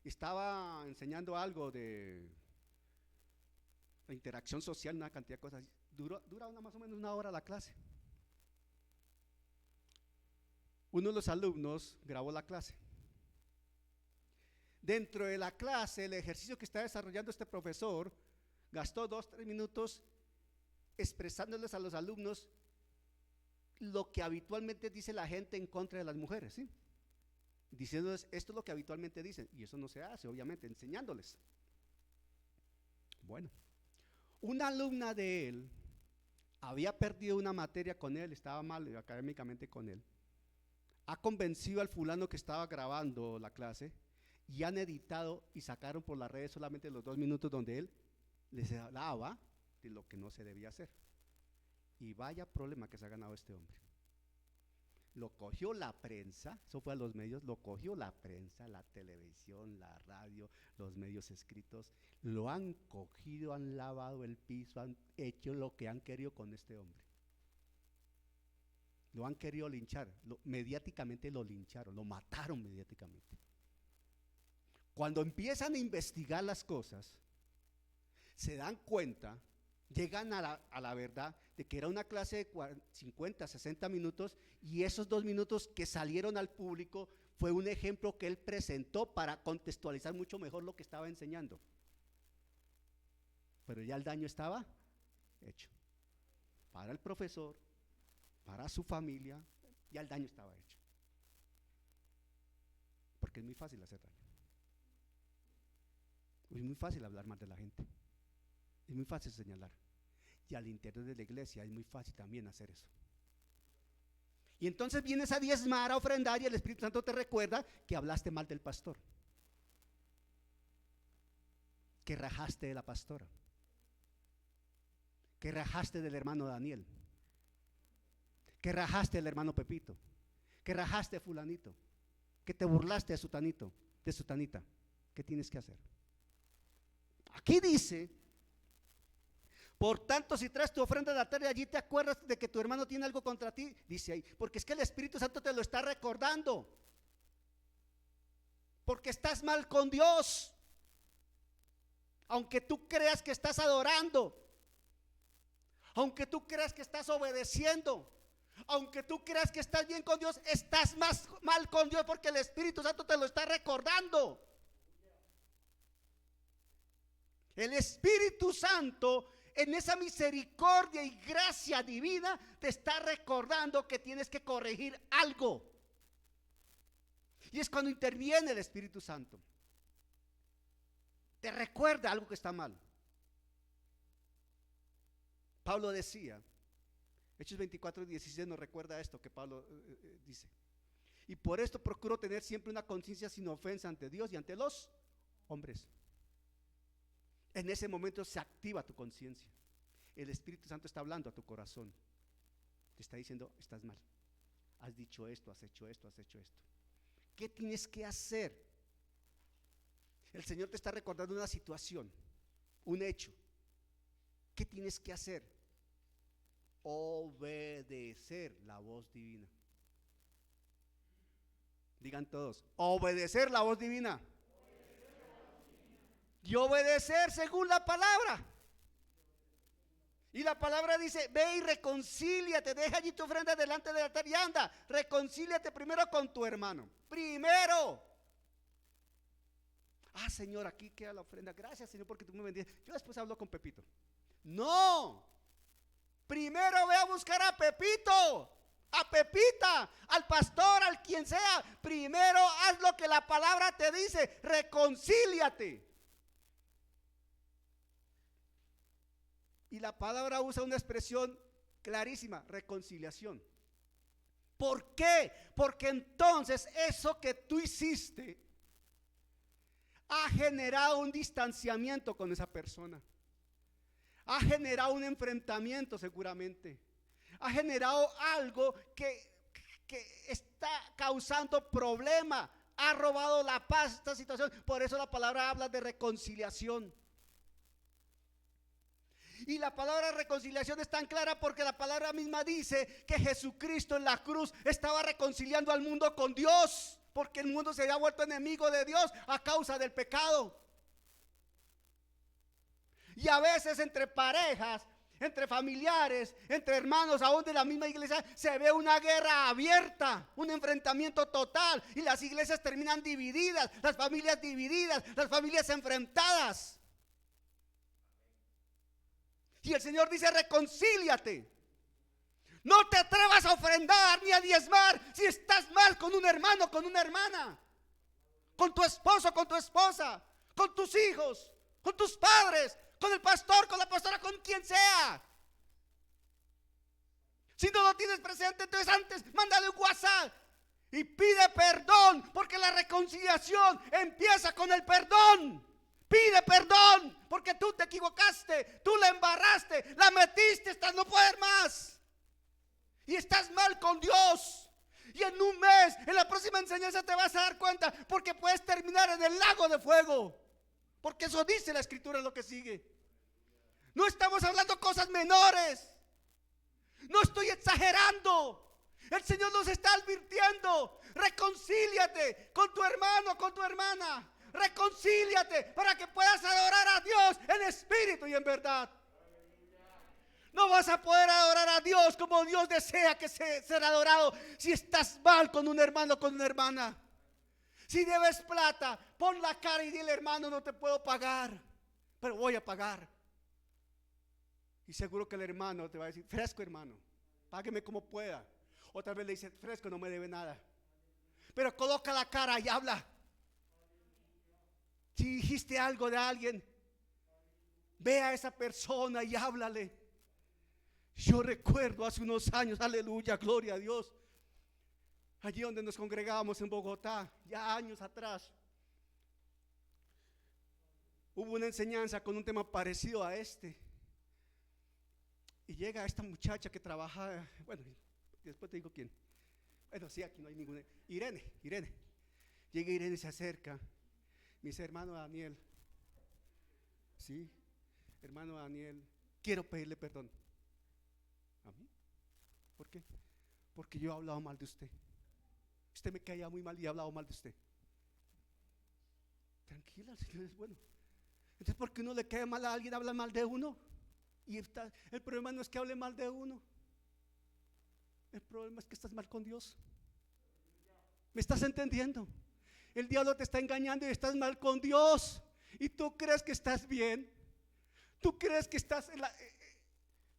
Estaba enseñando algo de interacción social, una cantidad de cosas. Dura más o menos una hora la clase. Uno de los alumnos grabó la clase. Dentro de la clase, el ejercicio que está desarrollando este profesor, gastó 2-3 minutos expresándoles a los alumnos lo que habitualmente dice la gente en contra de las mujeres, ¿sí? Diciéndoles, esto es lo que habitualmente dicen, y eso no se hace, obviamente, enseñándoles. Bueno, una alumna de él había perdido una materia con él, estaba mal académicamente con él, ha convencido al fulano que estaba grabando la clase y han editado y sacaron por las redes solamente los 2 minutos donde él les hablaba de lo que no se debía hacer. Y vaya problema que se ha ganado este hombre. Lo cogió la prensa, eso fue a los medios, lo cogió la prensa, la televisión, la radio, los medios escritos, lo han cogido, han lavado el piso, han hecho lo que han querido con este hombre. Lo han querido linchar, mediáticamente lo lincharon, lo mataron mediáticamente. Cuando empiezan a investigar las cosas, se dan cuenta, llegan a la verdad de que era una clase de 50, 60 minutos y esos 2 minutos que salieron al público fue un ejemplo que él presentó para contextualizar mucho mejor lo que estaba enseñando. Pero ya el daño estaba hecho. Para el profesor, para su familia, ya el daño estaba hecho. Porque es muy fácil hacer daño. Es muy fácil hablar mal de la gente. Es muy fácil señalar. Y al interior de la iglesia es muy fácil también hacer eso. Y entonces vienes a diezmar, a ofrendar y el Espíritu Santo te recuerda que hablaste mal del pastor, que rajaste de la pastora, que rajaste del hermano Daniel, que rajaste del hermano Pepito, que rajaste de fulanito, que te burlaste de sutanito, de sutanita. ¿Qué tienes que hacer? Aquí dice: por tanto, si traes tu ofrenda de altar y allí te acuerdas de que tu hermano tiene algo contra ti, dice ahí, porque es que el Espíritu Santo te lo está recordando, porque estás mal con Dios, aunque tú creas que estás adorando, aunque tú creas que estás obedeciendo, aunque tú creas que estás bien con Dios, estás más mal con Dios porque el Espíritu Santo te lo está recordando. El Espíritu Santo, en esa misericordia y gracia divina, te está recordando que tienes que corregir algo. Y es cuando interviene el Espíritu Santo. Te recuerda algo que está mal. Pablo decía, Hechos 24:16 nos recuerda esto que Pablo dice: y por esto procuro tener siempre una conciencia sin ofensa ante Dios y ante los hombres. En ese momento se activa tu conciencia. El Espíritu Santo está hablando a tu corazón. Te está diciendo: estás mal. Has dicho esto, has hecho esto, has hecho esto. ¿Qué tienes que hacer? El Señor te está recordando una situación, un hecho. ¿Qué tienes que hacer? Obedecer la voz divina. Digan todos: obedecer la voz divina. Y obedecer según la palabra. Y la palabra dice: ve y reconcíliate, deja allí tu ofrenda delante del altar y anda, reconcíliate primero con tu hermano. Primero. Ah, Señor, aquí queda la ofrenda. Gracias, Señor, porque tú me bendices. Yo después hablo con Pepito. No. Primero ve a buscar a Pepito, a Pepita, al pastor, al quien sea. Primero haz lo que la palabra te dice. Reconcíliate. Y la palabra usa una expresión clarísima: reconciliación. ¿Por qué? Porque entonces eso que tú hiciste ha generado un distanciamiento con esa persona, ha generado un enfrentamiento seguramente, ha generado algo que está causando problema, ha robado la paz esta situación. Por eso la palabra habla de reconciliación. Y la palabra reconciliación es tan clara porque la palabra misma dice que Jesucristo en la cruz estaba reconciliando al mundo con Dios, porque el mundo se había vuelto enemigo de Dios a causa del pecado. Y a veces entre parejas, entre familiares, entre hermanos, aún de la misma iglesia, se ve una guerra abierta, un enfrentamiento total, y las iglesias terminan divididas, las familias enfrentadas. Y el Señor dice: reconcíliate. No te atrevas a ofrendar ni a diezmar si estás mal con un hermano, con una hermana, con tu esposo, con tu esposa, con tus hijos, con tus padres, con el pastor, con la pastora, con quien sea. Si no lo tienes presente, entonces antes mándale un WhatsApp Y pide perdón, porque la reconciliación empieza con el perdón. Pide perdón, porque tú te equivocaste, tú la embarraste, la metiste hasta no poder más. Y estás mal con Dios. Y en un mes, en la próxima enseñanza te vas a dar cuenta, porque puedes terminar en el lago de fuego. Porque eso dice la escritura en lo que sigue. No estamos hablando cosas menores. No estoy exagerando. El Señor nos está advirtiendo: reconcíliate con tu hermano, con tu hermana. Reconcíliate para que puedas adorar a Dios en espíritu y en verdad. No vas a poder adorar a Dios como Dios desea que sea adorado si estás mal con un hermano o con una hermana. Si debes plata, pon la cara y dile: hermano, no te puedo pagar, pero voy a pagar. Y seguro que el hermano te va a decir: fresco, hermano, págueme como pueda. Otra vez le dice: fresco, no me debe nada. Pero coloca la cara y habla. Si dijiste algo de alguien, ve a esa persona y háblale. Yo recuerdo hace unos años, aleluya, gloria a Dios, allí donde nos congregábamos en Bogotá, ya años atrás, hubo una enseñanza con un tema parecido a este. Y llega esta muchacha que trabaja, bueno, después te digo quién. Bueno, sí, aquí no hay ninguna. Irene. Llega Irene, se acerca. Me dice: hermano Daniel, sí, hermano Daniel, quiero pedirle perdón. ¿A mí? ¿Por qué? Porque yo he hablado mal de usted. Usted me caía muy mal y he hablado mal de usted. Tranquila, el Señor es bueno. Entonces, ¿por qué uno le cae mal a alguien, habla mal de uno? Y el problema no es que hable mal de uno. El problema es que estás mal con Dios. ¿Me estás entendiendo? El diablo te está engañando y estás mal con Dios. Y tú crees que estás bien. Tú crees que estás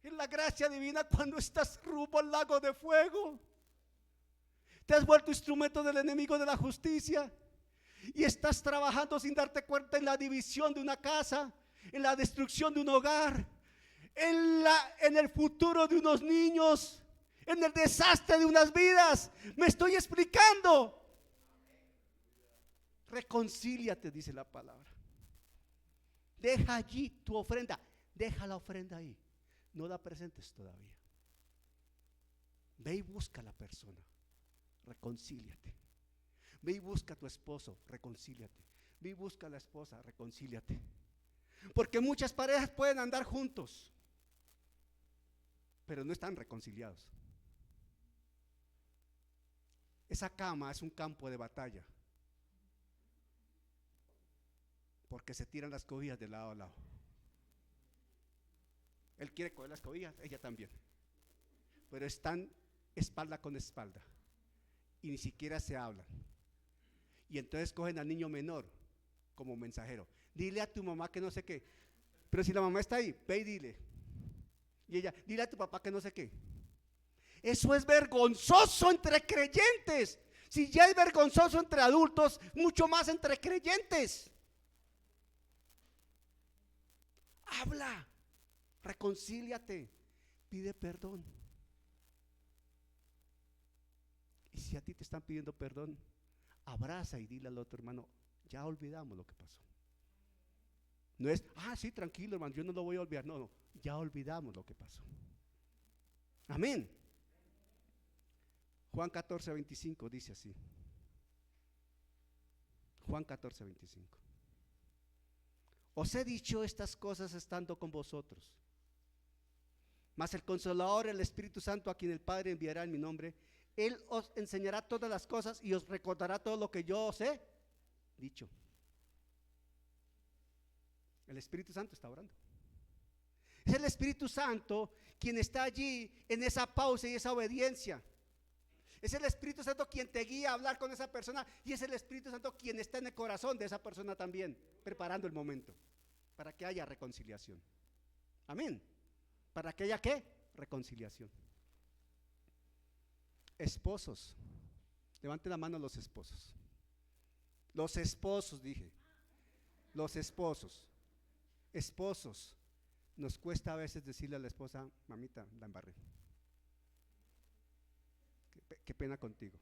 en la gracia divina cuando estás rumbo al lago de fuego. Te has vuelto instrumento del enemigo de la justicia. Y estás trabajando sin darte cuenta en la división de una casa, en la destrucción de un hogar, en el futuro de unos niños, en el desastre de unas vidas. Me estoy explicando. Reconcíliate, dice la palabra. Deja allí tu ofrenda. Deja la ofrenda ahí. No la presentes todavía. Ve y busca a la persona. Reconcíliate. Ve y busca a tu esposo. Reconcíliate. Ve y busca a la esposa. Reconcíliate. Porque muchas parejas pueden andar juntos, pero no están reconciliados. Esa cama es un campo de batalla, porque se tiran las cobijas de lado a lado. Él quiere coger las cobijas, ella también, pero están espalda con espalda y ni siquiera se hablan. Y entonces cogen al niño menor como mensajero: dile a tu mamá que no sé qué. Pero si la mamá está ahí, ve y dile. Y ella: dile a tu papá que no sé qué. Eso es vergonzoso entre creyentes. Si ya es vergonzoso entre adultos, mucho más entre creyentes. Habla, reconcíliate, pide perdón. Y si a ti te están pidiendo perdón, abraza y dile al otro: hermano, ya olvidamos lo que pasó. No es: sí, tranquilo, hermano, yo no lo voy a olvidar. No, ya olvidamos lo que pasó. Amén. Juan 14:25 dice así. Juan 14:25. Os he dicho estas cosas estando con vosotros. Mas el Consolador, el Espíritu Santo, a quien el Padre enviará en mi nombre, Él os enseñará todas las cosas y os recordará todo lo que yo os he dicho. El Espíritu Santo está orando. Es el Espíritu Santo quien está allí en esa pausa y esa obediencia. Es el Espíritu Santo quien te guía a hablar con esa persona, y es el Espíritu Santo quien está en el corazón de esa persona también, preparando el momento para que haya reconciliación. Amén. ¿Para que haya qué? Reconciliación. Esposos, levanten la mano los esposos. Los esposos, dije. Los esposos. Esposos, nos cuesta a veces decirle a la esposa: mamita, la embarré. Qué pena contigo.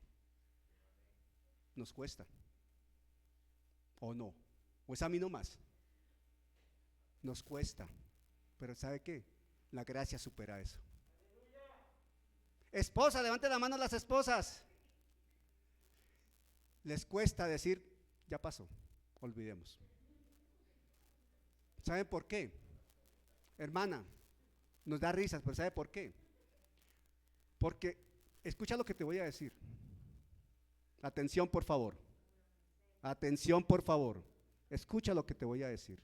Nos cuesta. ¿O no? ¿O es a mí nomás? Nos cuesta. Pero ¿sabe qué? La gracia supera eso. Esposa, levante la mano las esposas. Les cuesta decir, ya pasó, olvidemos. ¿Saben por qué? Hermana, nos da risas, pero ¿sabe por qué? Porque, escucha lo que te voy a decir. Atención, por favor. Atención, por favor. Escucha lo que te voy a decir.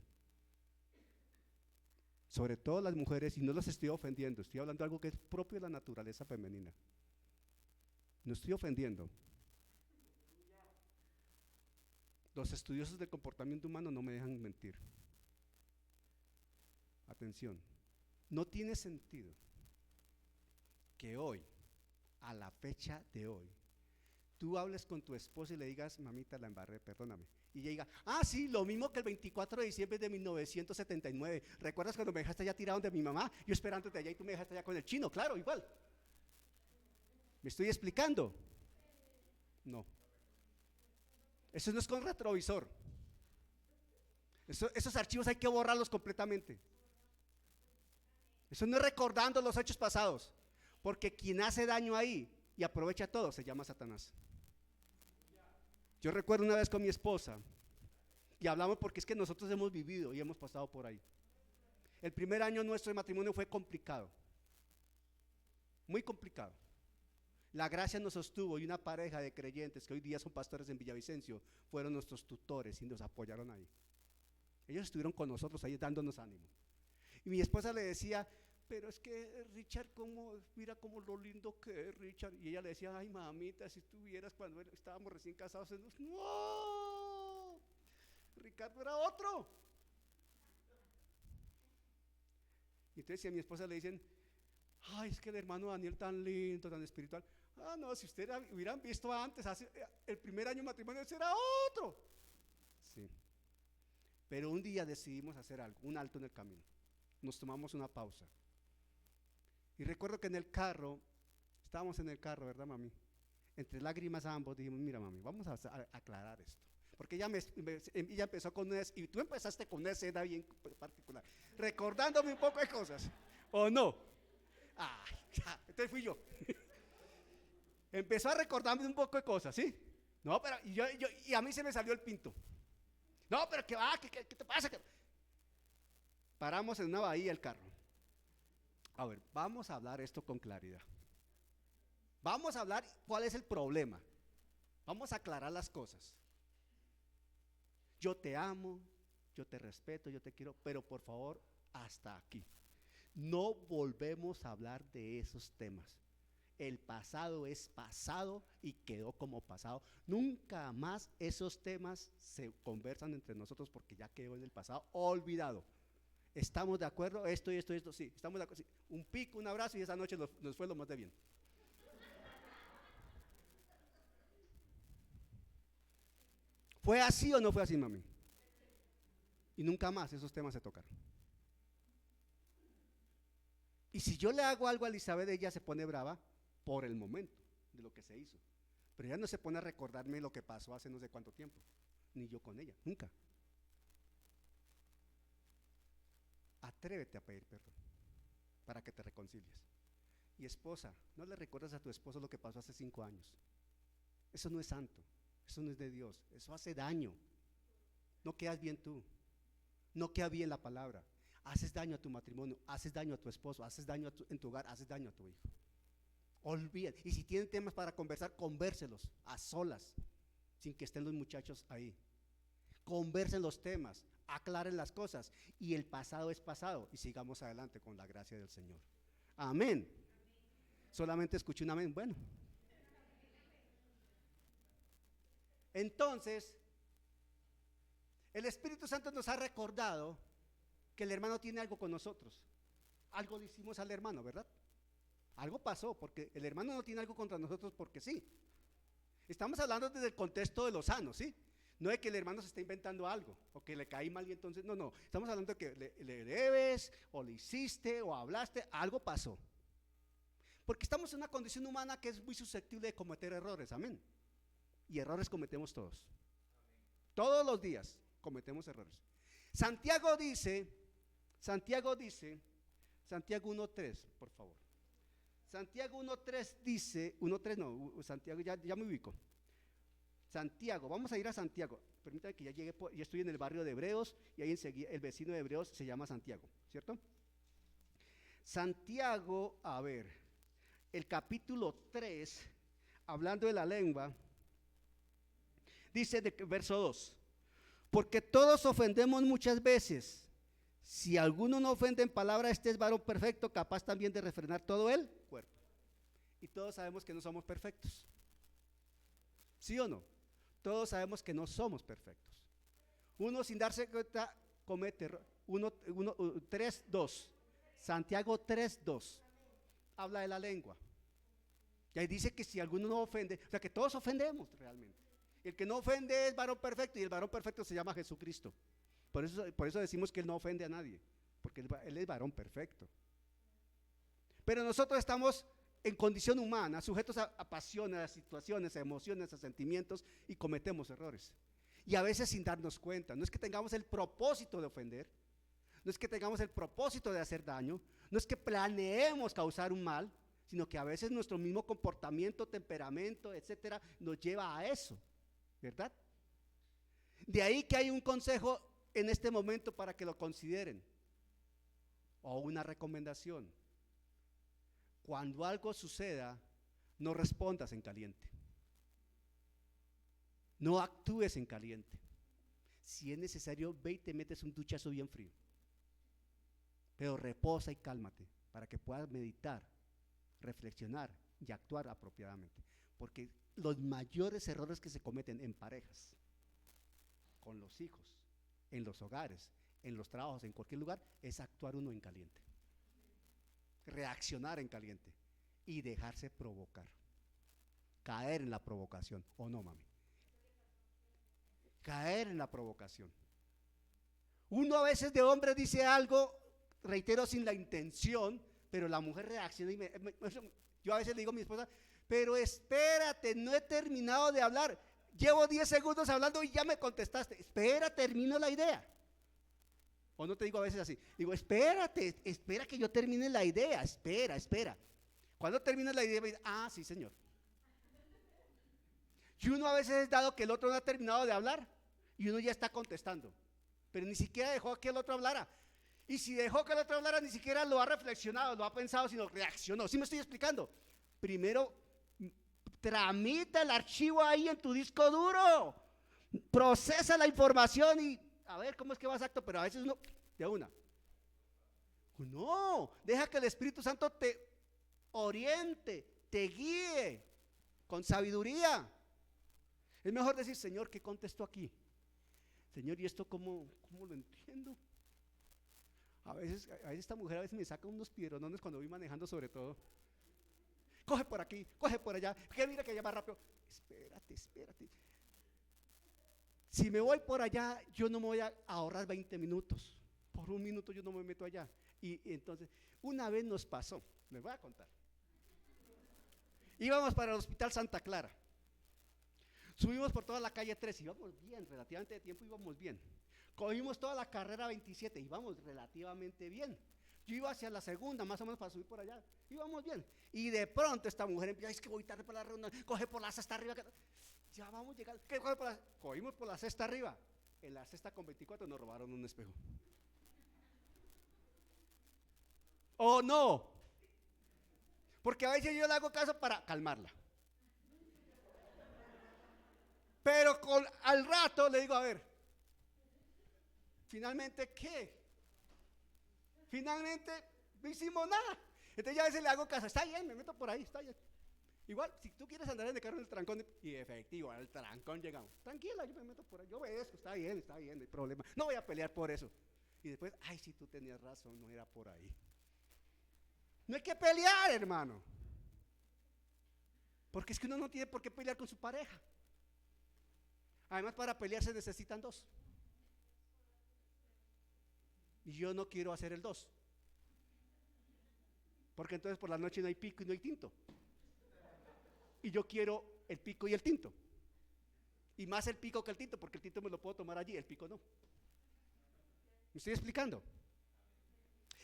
Sobre todo las mujeres, y no las estoy ofendiendo, estoy hablando de algo que es propio de la naturaleza femenina. No estoy ofendiendo. Los estudiosos del comportamiento humano no me dejan mentir. Atención, no tiene sentido que hoy, a la fecha de hoy, tú hables con tu esposa y le digas, mamita, la embarré, perdóname. Y ella diga, ah, sí, lo mismo que el 24 de diciembre de 1979. ¿Recuerdas cuando me dejaste allá tirado de mi mamá? Yo esperándote allá y tú me dejaste allá con el chino, claro, igual. ¿Me estoy explicando? No. Eso no es con retrovisor. Esos archivos hay que borrarlos completamente. Eso no es recordando los hechos pasados. Porque quien hace daño ahí y aprovecha todo se llama Satanás. Yo recuerdo una vez con mi esposa y hablamos porque es que nosotros hemos vivido y hemos pasado por ahí. El primer año nuestro de matrimonio fue complicado, muy complicado. La gracia nos sostuvo y una pareja de creyentes que hoy día son pastores en Villavicencio fueron nuestros tutores y nos apoyaron ahí. Ellos estuvieron con nosotros ahí dándonos ánimo. Y mi esposa le decía, pero es que Richard, mira cómo lo lindo que es Richard. Y ella le decía, ay mamita, si estuvieras cuando estábamos recién casados. No, Ricardo era otro. Y entonces si a mi esposa le dicen, ay, es que el hermano Daniel tan lindo, tan espiritual. Ah, no, si ustedes hubieran visto antes, el primer año de matrimonio, ese era otro. Sí. Pero un día decidimos hacer algo, un alto en el camino. Nos tomamos una pausa. Y recuerdo que en el carro, estábamos en el carro, ¿verdad, mami? Entre lágrimas ambos dijimos, mira, mami, vamos a aclarar esto. Porque ella empezó con una, y tú empezaste con una escena bien particular, recordándome un poco de cosas, ¿o no? Ay, ya, entonces fui yo. Empezó a recordarme un poco de cosas, ¿sí? No, pero, y a mí se me salió el pinto. No, pero ¿qué va? ¿Qué te pasa? Paramos en una bahía el carro. A ver, vamos a hablar esto con claridad. Vamos a hablar cuál es el problema. Vamos a aclarar las cosas. Yo te amo, yo te respeto, yo te quiero, pero por favor, hasta aquí. No volvemos a hablar de esos temas. El pasado es pasado y quedó como pasado. Nunca más esos temas se conversan entre nosotros porque ya quedó en el pasado olvidado. ¿Estamos de acuerdo? Esto, sí, estamos de acuerdo. Sí. Un pico, un abrazo y esa noche nos fue lo más de bien. ¿Fue así o no fue así, mami? Y nunca más esos temas se tocaron. Y si yo le hago algo a Elizabeth, ella se pone brava por el momento de lo que se hizo. Pero ella no se pone a recordarme lo que pasó hace no sé cuánto tiempo. Ni yo con ella, nunca. Atrévete a pedir perdón para que te reconcilies. Y esposa, no le recuerdas a tu esposo lo que pasó hace 5 años. Eso no es santo, eso no es de Dios, eso hace daño. No quedas bien tú, no queda bien la palabra. Haces daño a tu matrimonio, haces daño a tu esposo, haces daño en tu hogar, haces daño a tu hijo. Olviden, y si tienen temas para conversar, convérselos a solas, sin que estén los muchachos ahí. Conversen los temas, aclaren las cosas, y el pasado es pasado, y sigamos adelante con la gracia del Señor. Amén. Solamente escuché un amén. Bueno. Entonces, el Espíritu Santo nos ha recordado que el hermano tiene algo con nosotros. Algo le hicimos al hermano, ¿verdad? Algo pasó, porque el hermano no tiene algo contra nosotros porque sí. Estamos hablando desde el contexto de lo sano, ¿sí? No de que el hermano se está inventando algo, o que le caí mal y entonces, no. Estamos hablando de que le debes, o le hiciste, o hablaste, algo pasó. Porque estamos en una condición humana que es muy susceptible de cometer errores, amén. Y errores cometemos todos. Todos los días cometemos errores. Santiago dice, Santiago 1:3, por favor. Santiago 1:3 dice, 1:3 no, Santiago, ya me ubico. Santiago, vamos a ir a Santiago. Permítanme que ya llegue, ya estoy en el barrio de Hebreos y ahí enseguida el vecino de Hebreos se llama Santiago, ¿cierto? Santiago, a ver, el capítulo 3, hablando de la lengua, dice de verso 2, porque todos ofendemos muchas veces. Si alguno no ofende en palabra, este es varón perfecto, capaz también de refrenar todo el cuerpo. Y todos sabemos que no somos perfectos. ¿Sí o no? Todos sabemos que no somos perfectos. Uno sin darse cuenta comete error. 3:2. Santiago 3:2. Habla de la lengua. Y ahí dice que si alguno no ofende, o sea que todos ofendemos realmente. El que no ofende es varón perfecto y el varón perfecto se llama Jesucristo. Por eso decimos que Él no ofende a nadie, porque Él es varón perfecto. Pero nosotros estamos en condición humana, sujetos a pasiones, a situaciones, a emociones, a sentimientos y cometemos errores. Y a veces sin darnos cuenta. No es que tengamos el propósito de ofender, no es que tengamos el propósito de hacer daño, no es que planeemos causar un mal, sino que a veces nuestro mismo comportamiento, temperamento, etcétera, nos lleva a eso, ¿verdad? De ahí que hay un consejo en este momento para que lo consideren, o una recomendación. Cuando algo suceda, no respondas en caliente, no actúes en caliente. Si es necesario, ve y te metes un duchazo bien frío, pero reposa y cálmate para que puedas meditar, reflexionar y actuar apropiadamente, porque los mayores errores que se cometen en parejas, con los hijos, en los hogares, en los trabajos, en cualquier lugar, es actuar uno en caliente, reaccionar en caliente y dejarse provocar, caer en la provocación, ¿o no, mami? Caer en la provocación. Uno a veces de hombre dice algo, reitero, sin la intención, pero la mujer reacciona y yo a veces le digo a mi esposa, pero espérate, no he terminado de hablar, llevo 10 segundos hablando y ya me contestaste, espera, termino la idea. O no te digo a veces así, digo, espérate, espera que yo termine la idea, espera. Cuando termina la idea me dice, ah, sí, señor. Y uno a veces es dado que el otro no ha terminado de hablar y uno ya está contestando, pero ni siquiera dejó que el otro hablara. Y si dejó que el otro hablara, ni siquiera lo ha reflexionado, lo ha pensado, sino reaccionó. ¿Sí me estoy explicando? Primero, tramita el archivo ahí en tu disco duro, procesa la información y a ver cómo es que vas a actuar, pero a veces uno, de una. No, deja que el Espíritu Santo te oriente, te guíe con sabiduría. Es mejor decir, Señor, ¿qué contesto aquí? Señor, ¿y esto cómo lo entiendo? A veces esta mujer a veces me saca unos piedronones cuando voy manejando, sobre todo. Coge por aquí, coge por allá, que mira que ya va rápido. Espérate. Si me voy por allá, yo no me voy a ahorrar 20 minutos. Por un minuto yo no me meto allá. Y entonces, una vez nos pasó, les voy a contar. Íbamos para el Hospital Santa Clara. Subimos por toda la calle 3, íbamos bien, relativamente de tiempo íbamos bien. Cogimos toda la carrera 27, íbamos relativamente bien. Yo iba hacia la segunda, más o menos para subir por allá, íbamos bien. Y de pronto esta mujer empieza, es que voy tarde para la reunión, coge por la cesta arriba. Ya vamos a llegar, ¿qué coge por la? Cogimos por la cesta arriba. En la cesta con 24 nos robaron un espejo. ¿O no? Porque a veces yo le hago caso para calmarla. Pero al rato le digo, a ver, finalmente, ¿qué? Finalmente no hicimos nada. Entonces ya a veces le hago caso, está bien, me meto por ahí, está bien. Igual, si tú quieres andar en el carro en el trancón, y efectivo, al trancón llegamos. Tranquila, yo me meto por ahí, yo obedezco, está bien, no hay problema. No voy a pelear por eso. Y después, ay, sí, tú tenías razón, no era por ahí. No hay que pelear, hermano. Porque es que uno no tiene por qué pelear con su pareja. Además, para pelear se necesitan dos. Y yo no quiero hacer el dos. Porque entonces por la noche no hay pico y no hay tinto. Y yo quiero el pico y el tinto. Y más el pico que el tinto, porque el tinto me lo puedo tomar allí, el pico no. ¿Me estoy explicando?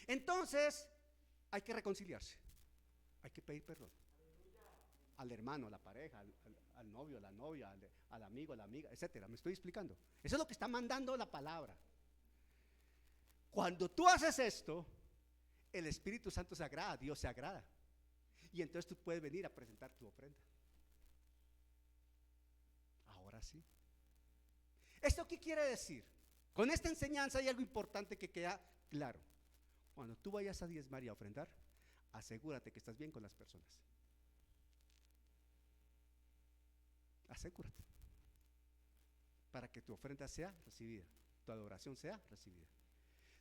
Entonces, hay que reconciliarse. Hay que pedir perdón. Al hermano, a la pareja, al novio, a la novia, al amigo, a la amiga, etcétera. ¿Me estoy explicando? Eso es lo que está mandando la palabra. Cuando tú haces esto, el Espíritu Santo se agrada, Dios se agrada. Y entonces tú puedes venir a presentar tu ofrenda. Ahora sí. ¿Esto qué quiere decir? Con esta enseñanza hay algo importante que queda claro. Cuando tú vayas a diezmar y a ofrendar, asegúrate que estás bien con las personas. Asegúrate. Para que tu ofrenda sea recibida, tu adoración sea recibida.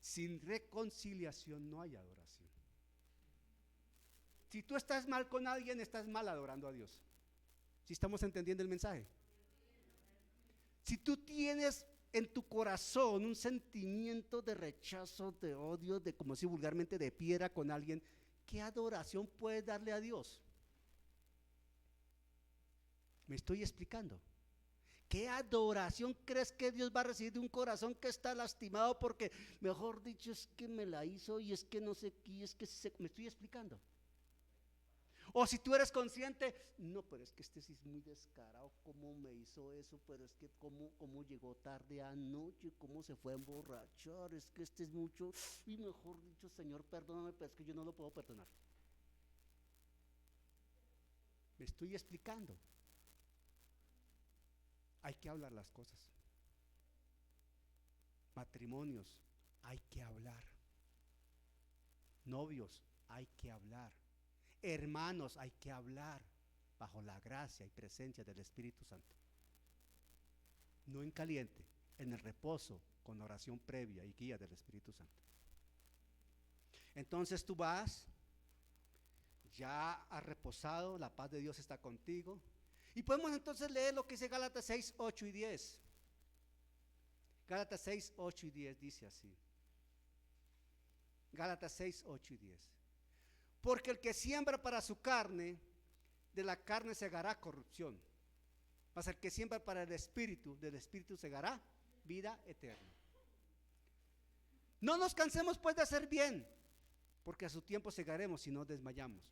Sin reconciliación no hay adoración. Si tú estás mal con alguien, estás mal adorando a Dios. ¿Sí estamos entendiendo el mensaje? Si tú tienes en tu corazón un sentimiento de rechazo, de odio, de, como si vulgarmente, de piedra con alguien, ¿qué adoración puedes darle a Dios? ¿Me estoy explicando? ¿Qué adoración crees que Dios va a recibir de un corazón que está lastimado porque, mejor dicho, es que me la hizo y es que no sé qué, es que me estoy explicando? O si tú eres consciente, no, pero es que este sí es muy descarado, cómo me hizo eso, pero es que cómo llegó tarde anoche, cómo se fue a emborrachar, es que este es mucho, y mejor dicho, Señor, perdóname, pero es que yo no lo puedo perdonar. Me estoy explicando. Hay que hablar las cosas. Matrimonios, hay que hablar. Novios, hay que hablar. Hermanos, hay que hablar bajo la gracia y presencia del Espíritu Santo. No en caliente, en el reposo, con oración previa y guía del Espíritu Santo. Entonces tú vas, ya has reposado, la paz de Dios está contigo. Y podemos entonces leer lo que dice Gálatas 6, 8 y 10. Gálatas 6, 8 y 10 dice así. Gálatas 6, 8 y 10. Porque el que siembra para su carne, de la carne segará corrupción. Mas el que siembra para el Espíritu, del Espíritu segará vida eterna. No nos cansemos pues de hacer bien, porque a su tiempo segaremos si no desmayamos.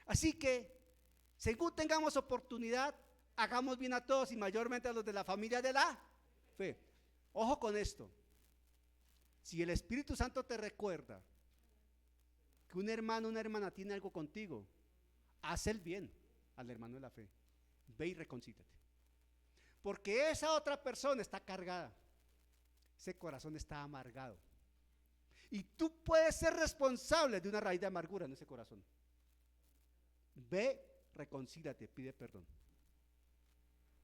Así que, según tengamos oportunidad, hagamos bien a todos y mayormente a los de la familia de la fe. Ojo con esto. Si el Espíritu Santo te recuerda que un hermano o una hermana tiene algo contigo, haz el bien al hermano de la fe. Ve y reconcíliate. Porque esa otra persona está cargada. Ese corazón está amargado. Y tú puedes ser responsable de una raíz de amargura en ese corazón. Ve, reconcíliate, pide perdón.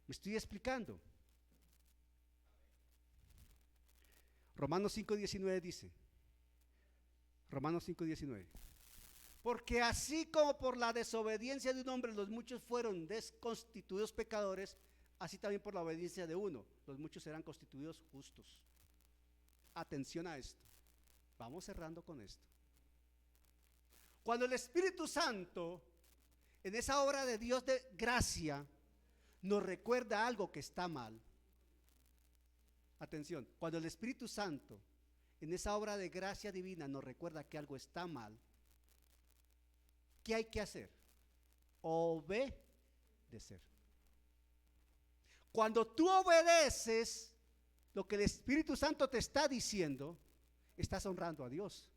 ¿Me estoy explicando? Romanos 5:19 dice, Romanos 5:19, porque así como por la desobediencia de un hombre los muchos fueron desconstituidos pecadores, así también por la obediencia de uno los muchos serán constituidos justos. Atención a esto. Vamos cerrando con esto. Cuando el Espíritu Santo, en esa obra de Dios de gracia, nos recuerda algo que está mal. Atención, cuando el Espíritu Santo, en esa obra de gracia divina, nos recuerda que algo está mal, ¿qué hay que hacer? Obedecer. Cuando tú obedeces lo que el Espíritu Santo te está diciendo, estás honrando a Dios.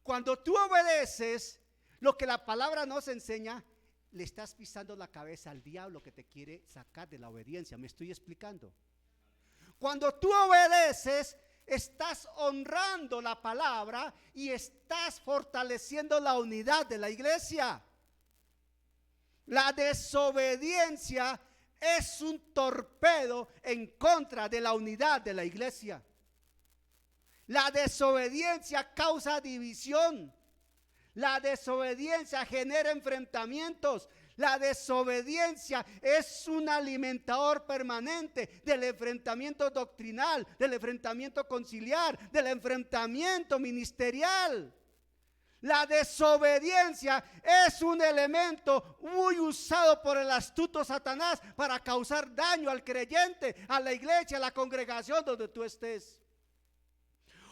Cuando tú obedeces lo que la palabra nos enseña, le estás pisando la cabeza al diablo que te quiere sacar de la obediencia. ¿Me estoy explicando? Cuando tú obedeces, estás honrando la palabra y estás fortaleciendo la unidad de la iglesia. La desobediencia es un torpedo en contra de la unidad de la iglesia. La desobediencia causa división. La desobediencia genera enfrentamientos. La desobediencia es un alimentador permanente del enfrentamiento doctrinal, del enfrentamiento conciliar, del enfrentamiento ministerial. La desobediencia es un elemento muy usado por el astuto Satanás para causar daño al creyente, a la iglesia, a la congregación donde tú estés.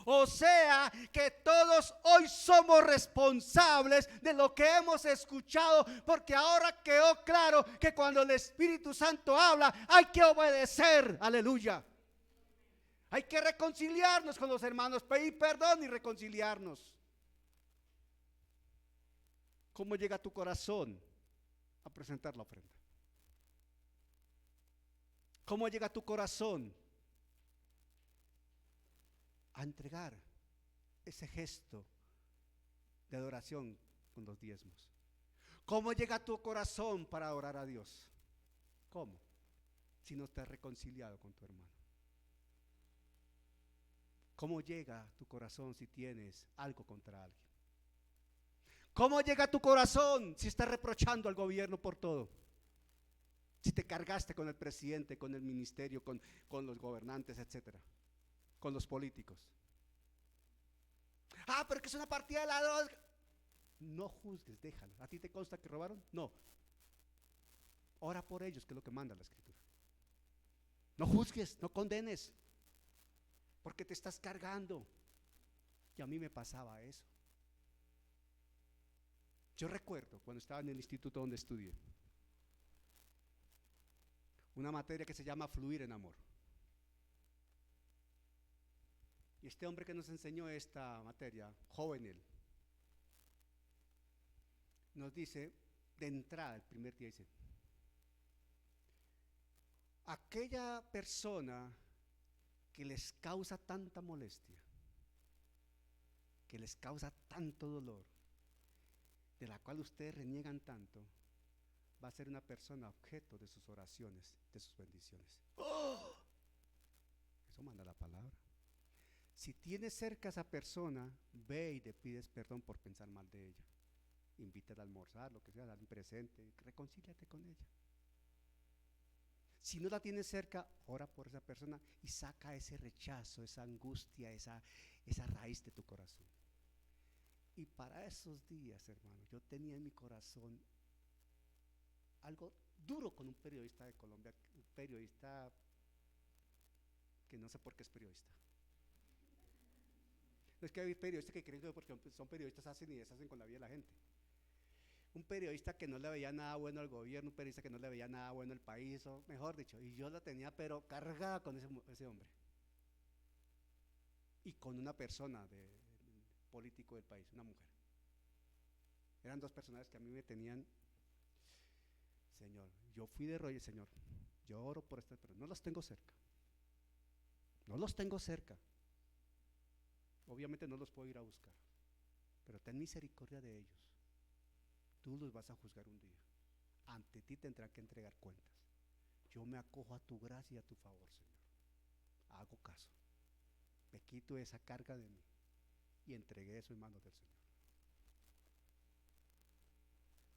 O sea que todos hoy somos responsables de lo que hemos escuchado, porque ahora quedó claro que cuando el Espíritu Santo habla hay que obedecer. Aleluya. Hay que reconciliarnos con los hermanos, pedir perdón y reconciliarnos. ¿Cómo llega tu corazón a presentar la ofrenda? ¿Cómo llega tu corazón a entregar ese gesto de adoración con los diezmos? ¿Cómo llega tu corazón para adorar a Dios? ¿Cómo? Si no estás reconciliado con tu hermano. ¿Cómo llega tu corazón si tienes algo contra alguien? ¿Cómo llega tu corazón si estás reprochando al gobierno por todo? Si te cargaste con el presidente, con el ministerio, con los gobernantes, etcétera, con los políticos. Pero que es una partida de ladrones. No juzgues, déjalo. ¿A ti te consta que robaron? No. Ora por ellos, que es lo que manda la Escritura. No juzgues, no condenes, porque te estás cargando. Y a mí me pasaba eso. Yo recuerdo cuando estaba en el instituto donde estudié, una materia que se llama Fluir en Amor. Y este hombre que nos enseñó esta materia, joven él, nos dice de entrada, el primer día dice: aquella persona que les causa tanta molestia, que les causa tanto dolor, de la cual ustedes reniegan tanto, va a ser una persona objeto de sus oraciones, de sus bendiciones. ¡Oh! Eso manda la palabra. Si tienes cerca a esa persona, ve y le pides perdón por pensar mal de ella. Invítala a almorzar, lo que sea, dale un presente, reconcíliate con ella. Si no la tienes cerca, ora por esa persona y saca ese rechazo, esa angustia, esa raíz de tu corazón. Y para esos días, hermano, yo tenía en mi corazón algo duro con un periodista de Colombia, un periodista que no sé por qué es periodista. No es que hay periodistas que creen que porque son periodistas hacen y deshacen con la vida de la gente. Un periodista que no le veía nada bueno al gobierno, un periodista que no le veía nada bueno al país, o mejor dicho, y yo la tenía pero cargada con ese hombre. Y con una persona político del país, una mujer. Eran dos personajes que a mí me tenían, Señor, yo fui de rollo, Señor, yo oro por estas personas, no los tengo cerca. No los tengo cerca. Obviamente no los puedo ir a buscar, pero ten misericordia de ellos. Tú los vas a juzgar un día. Ante ti tendrán que entregar cuentas. Yo me acojo a tu gracia y a tu favor, Señor. Hago caso. Me quito esa carga de mí y entregué eso en manos del Señor.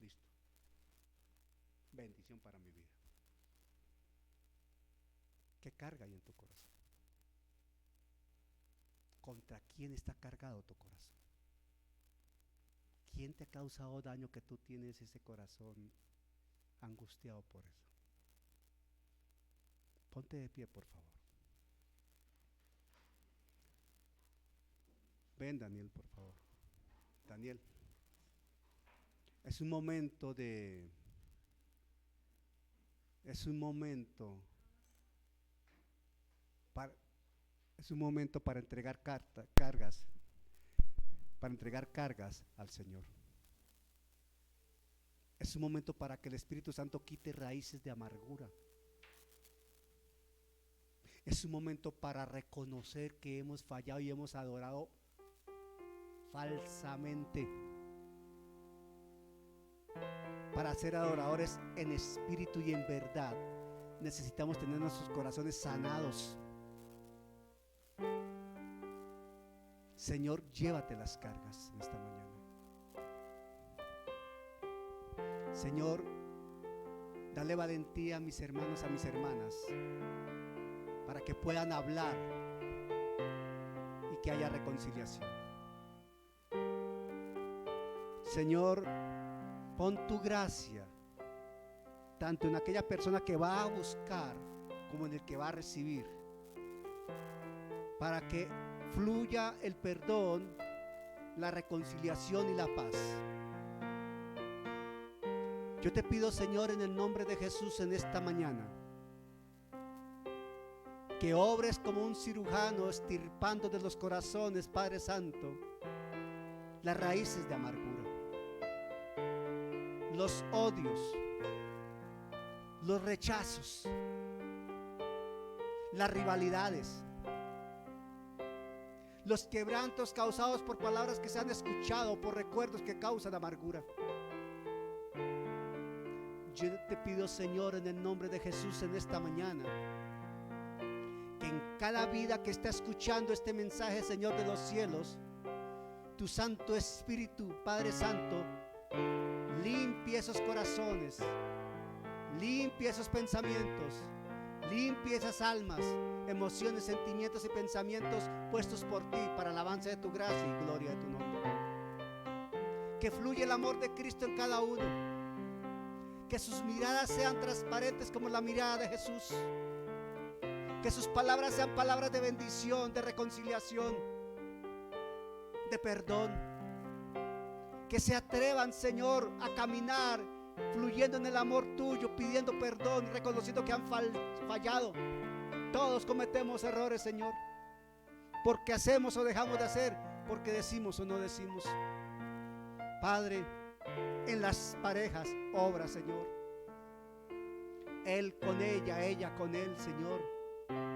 Listo. Bendición para mi vida. ¿Qué carga hay en tu corazón? ¿Contra quién está cargado tu corazón? ¿Quién te ha causado daño que tú tienes ese corazón angustiado por eso? Ponte de pie, por favor. Ven, Daniel, por favor. Daniel, es un momento para entregar cargas, para entregar cargas al Señor. Es un momento para que el Espíritu Santo quite raíces de amargura. Es un momento para reconocer que hemos fallado y hemos adorado falsamente. Para ser adoradores en espíritu y en verdad, necesitamos tener nuestros corazones sanados. Señor, llévate las cargas en esta mañana. Señor, dale valentía a mis hermanos, a mis hermanas, para que puedan hablar y que haya reconciliación. Señor, pon tu gracia tanto en aquella persona que va a buscar como en el que va a recibir, para que fluya el perdón, la reconciliación y la paz. Yo te pido, Señor, en el nombre de Jesús en esta mañana, que obres como un cirujano extirpando de los corazones, Padre Santo, las raíces de amargura, los odios, los rechazos, las rivalidades, los quebrantos causados por palabras que se han escuchado, por recuerdos que causan amargura. Yo te pido, Señor, en el nombre de Jesús en esta mañana, que en cada vida que está escuchando este mensaje, Señor de los cielos, tu Santo Espíritu, Padre Santo, limpie esos corazones, limpie esos pensamientos, limpie esas almas, emociones, sentimientos y pensamientos puestos por ti para alabanza de tu gracia y gloria de tu nombre. Que fluya el amor de Cristo en cada uno, que sus miradas sean transparentes como la mirada de Jesús, que sus palabras sean palabras de bendición, de reconciliación, de perdón, que se atrevan, Señor, a caminar fluyendo en el amor tuyo, pidiendo perdón, reconociendo que han fallado. Todos cometemos errores, Señor, porque hacemos o dejamos de hacer, porque decimos o no decimos. Padre, en las parejas obra, Señor, él con ella con él, Señor,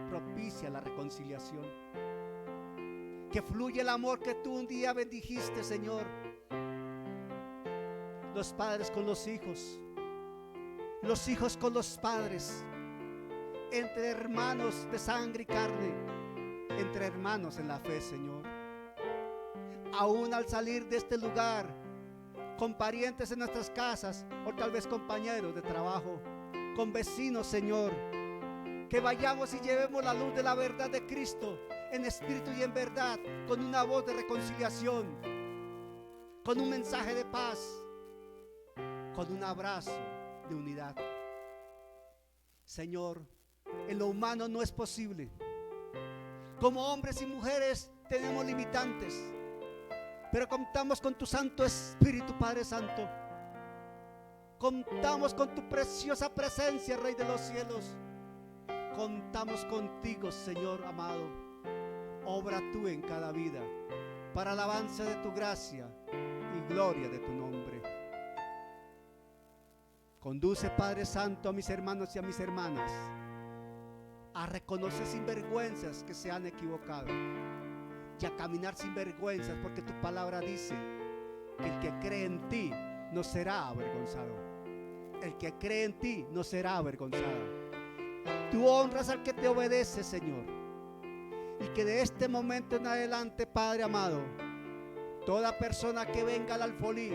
propicia la reconciliación, que fluya el amor que tú un día bendijiste, Señor, los padres con los hijos con los padres, entre hermanos de sangre y carne, entre hermanos en la fe, Señor. Aún al salir de este lugar, con parientes en nuestras casas, o tal vez compañeros de trabajo, con vecinos, Señor, que vayamos y llevemos la luz de la verdad de Cristo en espíritu y en verdad, con una voz de reconciliación, con un mensaje de paz, con un abrazo de unidad. Señor, en lo humano no es posible. Como hombres y mujeres tenemos limitantes, pero contamos con tu Santo Espíritu, Padre Santo. Contamos con tu preciosa presencia, Rey de los cielos. Contamos contigo, Señor amado. Obra tú en cada vida, para alabanza de tu gracia y gloria de tu nombre. Conduce, Padre Santo, a mis hermanos y a mis hermanas a reconocer sin vergüenzas que se han equivocado y a caminar sin vergüenzas, porque tu palabra dice que el que cree en ti no será avergonzado. El que cree en ti no será avergonzado. Tú honras al que te obedece, Señor, y que de este momento en adelante, Padre amado, toda persona que venga al alfolí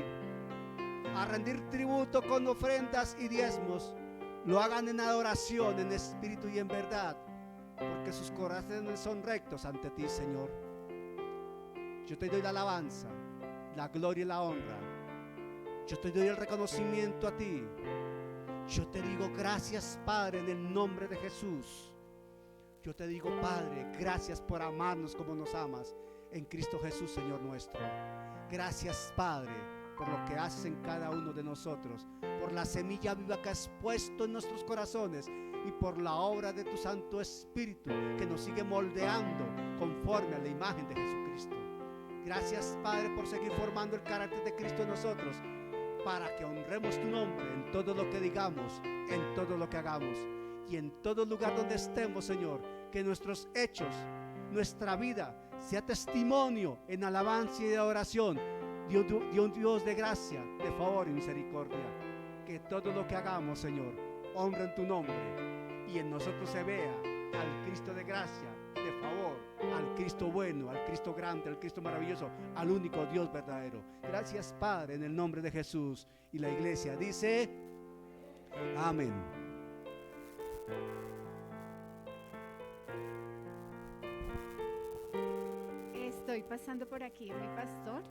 a rendir tributo con ofrendas y diezmos, lo hagan en adoración, en espíritu y en verdad, porque sus corazones son rectos ante ti, Señor. Yo te doy la alabanza, la gloria y la honra. Yo te doy el reconocimiento a ti. Yo te digo gracias, Padre, en el nombre de Jesús. Yo te digo, Padre, gracias por amarnos como nos amas en Cristo Jesús, Señor nuestro. Gracias, Padre, por lo que haces en cada uno de nosotros, por la semilla viva que has puesto en nuestros corazones y por la obra de tu Santo Espíritu que nos sigue moldeando conforme a la imagen de Jesucristo. Gracias, Padre, por seguir formando el carácter de Cristo en nosotros, para que honremos tu nombre en todo lo que digamos, en todo lo que hagamos y en todo lugar donde estemos, Señor. Que nuestros hechos, nuestra vida sea testimonio en alabanza y de adoración de un Dios de gracia, de favor y misericordia. Que todo lo que hagamos, Señor, honre en tu nombre y en nosotros se vea al Cristo de gracia, de favor, al Cristo bueno, al Cristo grande, al Cristo maravilloso, al único Dios verdadero. Gracias, Padre, en el nombre de Jesús. Y la iglesia dice amén. Estoy pasando por aquí, mi pastor.